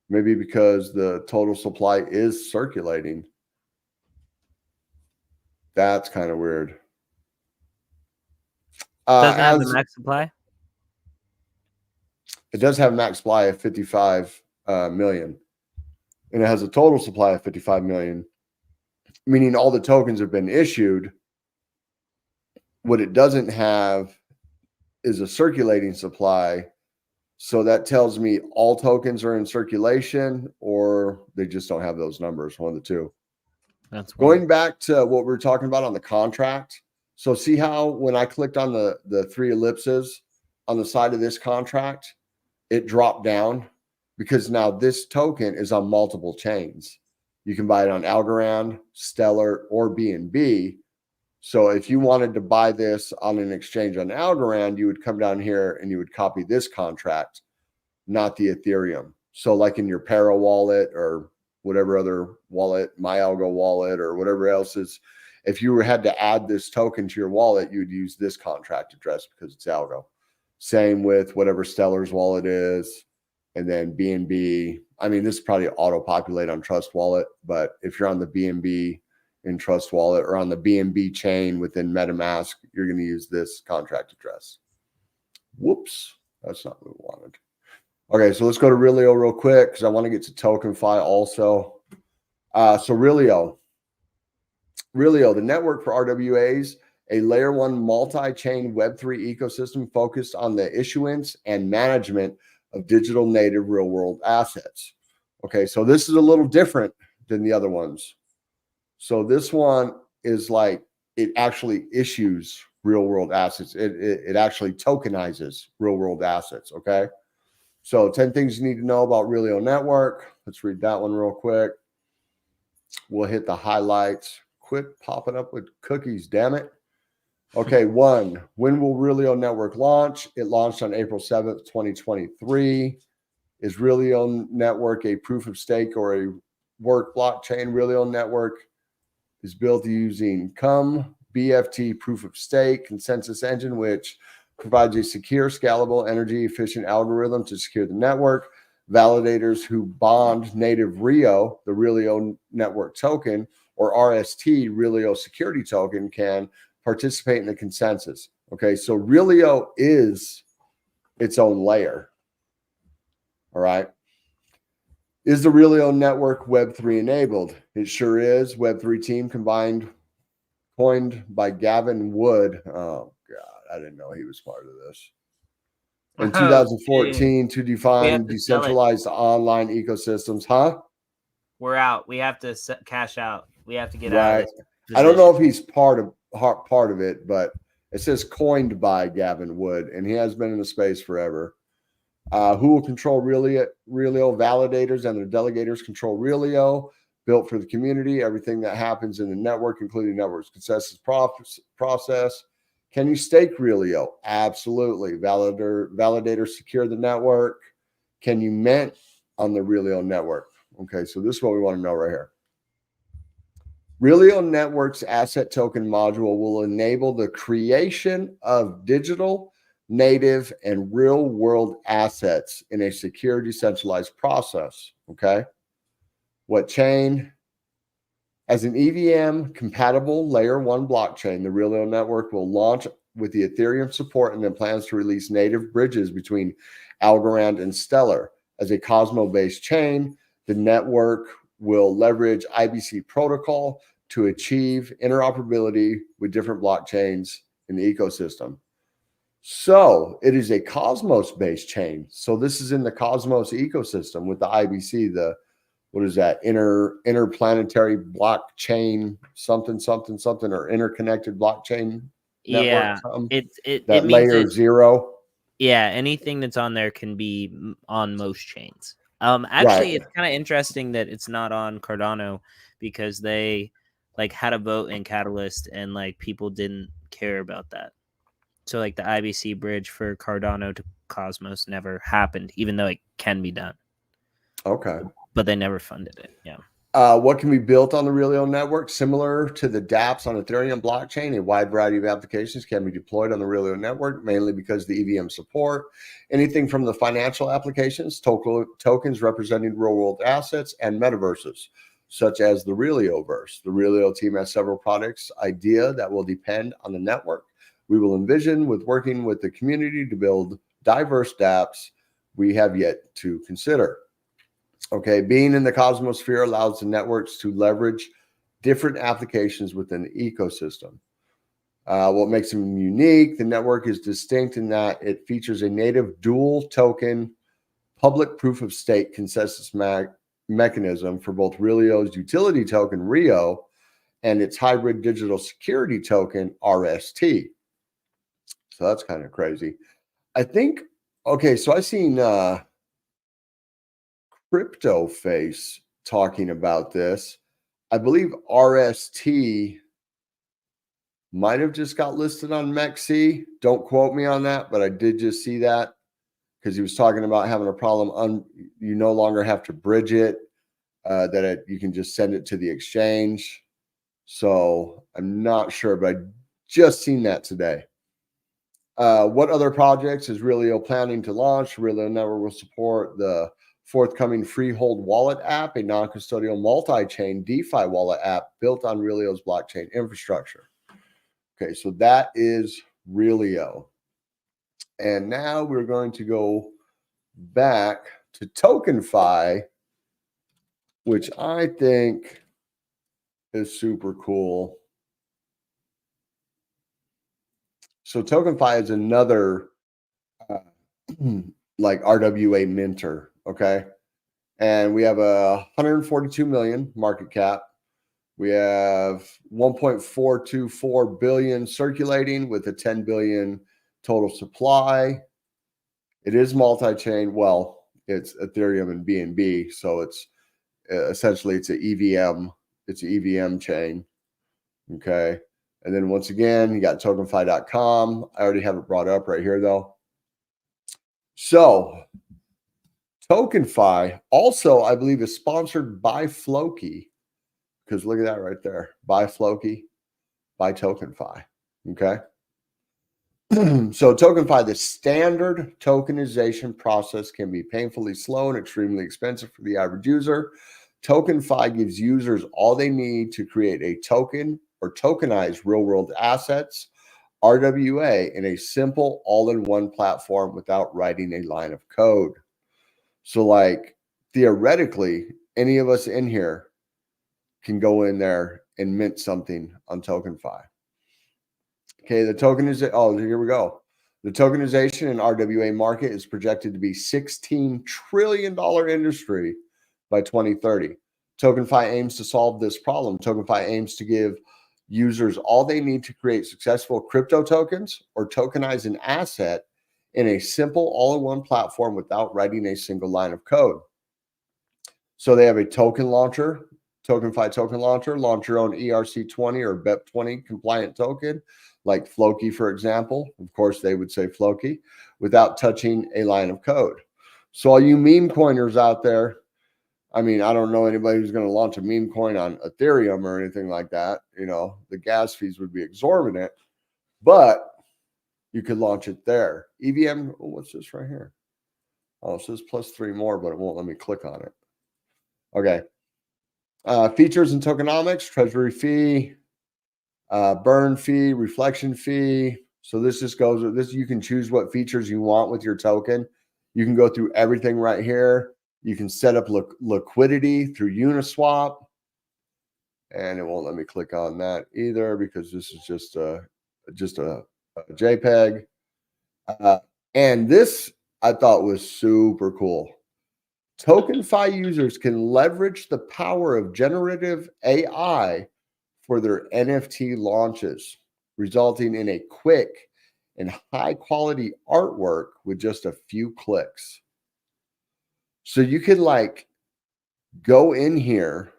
Maybe because the total supply is circulating. That's kind of weird. Doesn't have the max supply? It does have max supply of 55 million. And it has a total supply of 55 million, meaning all the tokens have been issued. What it doesn't have is a circulating supply. So that tells me all tokens are in circulation or they just don't have those numbers, one of the two. That's going back to what we were talking about on the contract. So see how when I clicked on the three ellipses on the side of this contract, it dropped down because now this token is on multiple chains. You can buy it on Algorand, Stellar, or BNB. So if you wanted to buy this on an exchange on Algorand, you would come down here and you would copy this contract, not the Ethereum. So like in your Para wallet or whatever other wallet, MyAlgo wallet or whatever else is, if you had to add this token to your wallet, you would use this contract address because it's Algo. Same with whatever Stellar's wallet is. And then BNB. I mean, this is probably auto-populate on Trust Wallet, but if you're on the BNB in Trust Wallet or on the BNB chain within MetaMask, you're going to use this contract address. Whoops, that's not what we wanted. Okay, so let's go to Relio real quick because I want to get to TokenFi also. So Relio, the network for RWAs, a layer one multi-chain Web3 ecosystem focused on the issuance and management of digital native real world assets. Okay, so this is a little different than the other ones. So this one is like, it actually issues real world assets. It actually tokenizes real world assets. Okay. So 10 things you need to know about Relio Network. Let's read that one real quick. We'll hit the highlights. Quit popping up with cookies, damn it. Okay, one. When will Relio Network launch? It launched on April 7th, 2023. Is Relio Network a proof of stake or a work blockchain? Relio Network is built using BFT proof of stake consensus engine, which provides a secure, scalable, energy efficient algorithm to secure the network. Validators who bond native Rio, the Relio Network token, or RST, Relio Security Token, can participate in the consensus. Okay, so Relio is its own layer. All right. Is the Relio network Web3 enabled? It sure is. Web3 team coined by Gavin Wood. Oh, God. I didn't know he was part of this. In 2014 to define decentralized online ecosystems. Huh? We're out. We have to cash out. We have to get Right. out of this position. I don't know if he's part of it, but it says coined by Gavin Wood, and he has been in the space forever. Who will control Relio? Validators and their delegators control Relio, built for the community. Everything that happens in the network, including network consensus process. Can you stake Relio? Absolutely. Validators secure the network. Can you mint on the Relio network? Okay, so this is what we want to know right here. Relio Network's asset token module will enable the creation of digital, native, and real-world assets in a secure, decentralized process. Okay. What chain? As an EVM-compatible Layer 1 blockchain, the Relio Network will launch with the Ethereum support and then plans to release native bridges between Algorand and Stellar. As a Cosmos-based chain, the network will leverage IBC protocol to achieve interoperability with different blockchains in the ecosystem. So it is a Cosmos-based chain. So this is in the Cosmos ecosystem with the IBC, what is that? Interplanetary blockchain, something, or interconnected blockchain network. Yeah, it means layer 0. Yeah, anything that's on there can be on most chains. Actually, It's kind of interesting that it's not on Cardano because they had a vote in Catalyst and people didn't care about that. So the IBC bridge for Cardano to Cosmos never happened, even though it can be done. Okay. But they never funded it. Yeah. What can be built on the Relio network? Similar to the dApps on Ethereum blockchain, a wide variety of applications can be deployed on the Relio network, mainly because of the EVM support. Anything from the financial applications, tokens representing real-world assets, and metaverses, such as the Relioverse. The Relio team has several products idea that will depend on the network. We will envision with working with the community to build diverse dApps we have yet to consider. Okay, being in the Cosmosphere allows the networks to leverage different applications within the ecosystem. What makes them unique, the network is distinct in that it features a native dual token public proof of stake consensus mechanism for both Relio's utility token Rio and its hybrid digital security token RST. So that's kind of crazy. I think, okay, so I seen Crypto Face talking about this. I believe RST might have just got listed on MEXC. Don't quote me on that, but I did just see that because he was talking about having a problem. You no longer have to bridge it, you can just send it to the exchange. So I'm not sure, but I just seen that today. What other projects is Relio planning to launch? Relio Network will support the forthcoming Freehold Wallet app, a non-custodial multi-chain DeFi wallet app built on Relio's blockchain infrastructure. Okay, so that is Relio. And now we're going to go back to TokenFi, which I think is super cool. So TokenFi is another RWA minter, okay? And we have a 142 million market cap. We have 1.424 billion circulating with a 10 billion total supply. It is multi-chain. Well, it's Ethereum and BNB, so it's essentially it's an EVM. It's an EVM chain. Okay. And then once again, you got tokenfi.com. I already have it brought up right here though. So TokenFi also, I believe, is sponsored by Floki, because look at that right there. By Floki, by TokenFi. Okay. So TokenFi, the standard tokenization process can be painfully slow and extremely expensive for the average user. TokenFi gives users all they need to create a token or tokenize real-world assets, RWA, in a simple all-in-one platform without writing a line of code. So like theoretically, any of us in here can go in there and mint something on TokenFi. Okay, the tokenization, oh, here we go. The tokenization and RWA market is projected to be $16 trillion industry by 2030. TokenFi aims to solve this problem. TokenFi aims to give users all they need to create successful crypto tokens or tokenize an asset in a simple all-in-one platform without writing a single line of code. So they have a token launcher, TokenFi token launcher, launch your own ERC20 or BEP20 compliant token, like Floki, for example. Of course, they would say Floki, without touching a line of code. So all you meme coiners out there, I mean, I don't know anybody who's going to launch a meme coin on Ethereum or anything like that. You know, the gas fees would be exorbitant, but you could launch it there. EVM, oh, what's this right here? Oh, it says plus 3 more, but it won't let me click on it. Okay. Features and tokenomics, treasury fee, burn fee, reflection fee. So this just goes with this. You can choose what features you want with your token. You can go through everything right here. You can set up liquidity through Uniswap. And it won't let me click on that either because this is just a JPEG. And this I thought was super cool. TokenFi users can leverage the power of generative AI for their NFT launches, resulting in a quick and high quality artwork with just a few clicks. So you could like go in here,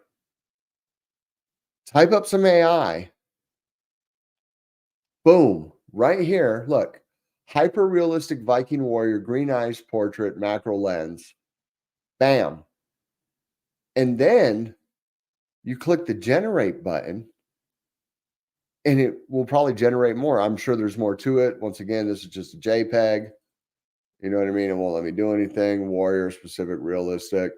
type up some AI, boom, right here. Look, hyper realistic Viking warrior, green eyes portrait, macro lens, bam. And then you click the generate button and it will probably generate more. I'm sure there's more to it. Once again, this is just a JPEG. You know what I mean? It won't let me do anything. Warrior specific, realistic.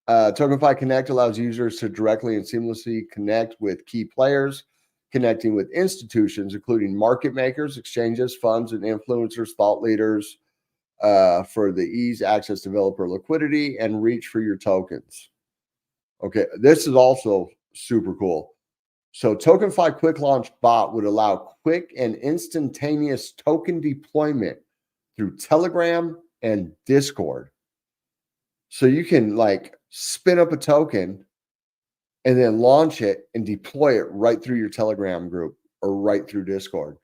TokenFi Connect allows users to directly and seamlessly connect with key players, connecting with institutions, including market makers, exchanges, funds, and influencers, thought leaders, for the ease, access, developer liquidity, and reach for your tokens. Okay, this is also super cool. So TokenFi Quick Launch Bot would allow quick and instantaneous token deployment through Telegram and Discord. So you can like spin up a token and then launch it and deploy it right through your Telegram group or right through Discord.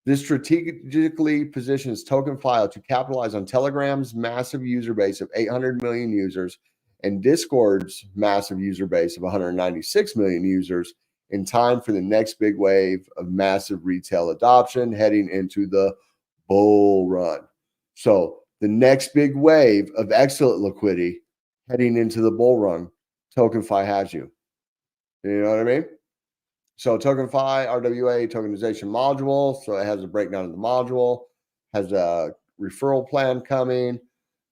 This strategically positions TokenFi to capitalize on Telegram's massive user base of 800 million users and Discord's massive user base of 196 million users in time for the next big wave of massive retail adoption heading into the bull run. So the next big wave of excellent liquidity heading into the bull run, TokenFi has you. You know what I mean? So TokenFi, RWA tokenization module. So it has a breakdown of the module, has a referral plan coming,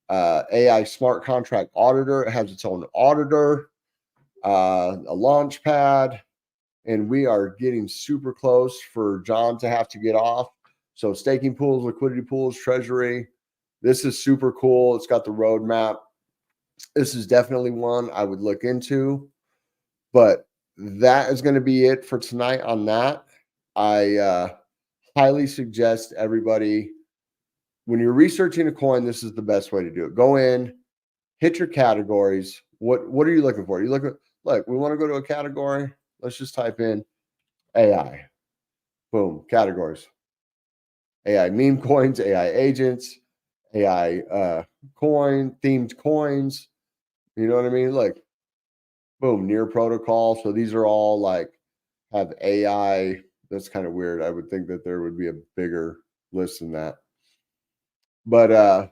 AI smart contract auditor. It has its own auditor, a launch pad, and we are getting super close for John to have to get off. So staking pools, liquidity pools, treasury. This is super cool. It's got the roadmap. This is definitely one I would look into, but that is going to be it for tonight on that. I highly suggest everybody, when you're researching a coin, this is the best way to do it. Go in, hit your categories. What are you looking for? You look, we want to go to a category. Let's just type in AI. Boom, categories. AI meme coins, AI agents, AI themed coins. You know what I mean? Boom, near protocol. So these are all like have AI That's kind of weird. I would think that there would be a bigger list than that. But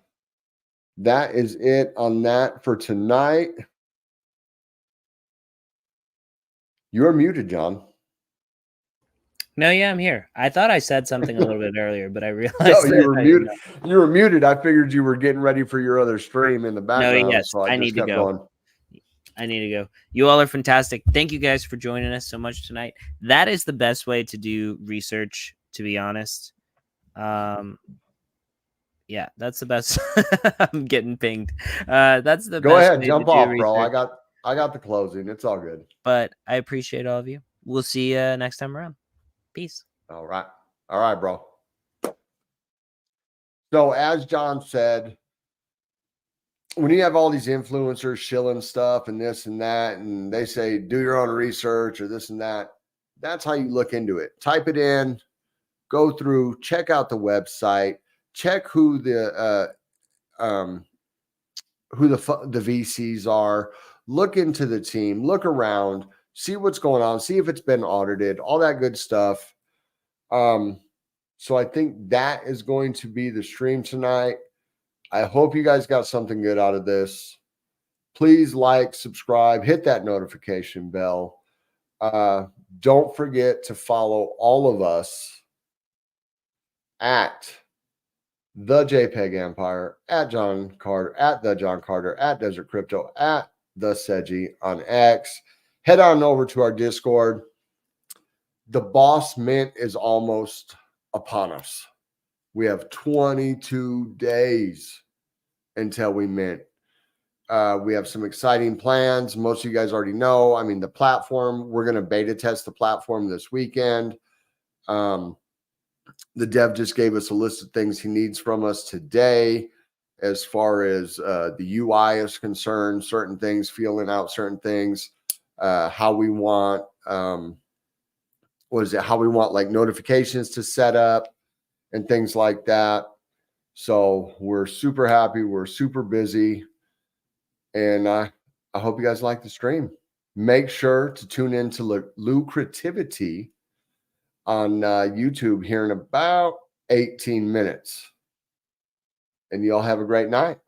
that is it on that for tonight. You're muted, John. No, yeah, I'm here. I thought I said something a little bit earlier, but I realized no, you were muted. You were muted. I figured you were getting ready for your other stream in the background. No, yes, so I need just kept to go. going. I need to go. You all are fantastic. Thank you guys for joining us so much tonight. That is the best way to do research, to be honest. Yeah, that's the best. I'm getting pinged. That's the Go best ahead, way jump to do off, bro. research. I got the closing. It's all good. But I appreciate all of you. We'll see you next time around. Peace. All right, bro. So as John said, when you have all these influencers shilling stuff and this and that, and they say, do your own research or this and that, that's how you look into it. Type it in, go through, check out the website, check who the VCs are, look into the team, look around, see what's going on, see if it's been audited, all that good stuff. So I think that is going to be the stream tonight. I hope you guys got something good out of this. Please like, subscribe, hit that notification bell. Don't forget to follow all of us at the Jpg Empire, at John Carter, at the John Carter, at Desert Crypto, at the Seji on X. Head on over to our Discord. The boss mint is almost upon us. We have 22 days until we mint. We have some exciting plans. Most of you guys already know. I mean, the platform, we're going to beta test the platform this weekend. The dev just gave us a list of things he needs from us today as far as the UI is concerned, certain things, feeling out certain things, how we want, how we want like notifications to set up and things like that. So we're super happy. We're super busy. And I hope you guys like the stream. Make sure to tune in to Lucrativity on YouTube here in about 18 minutes. And y'all have a great night.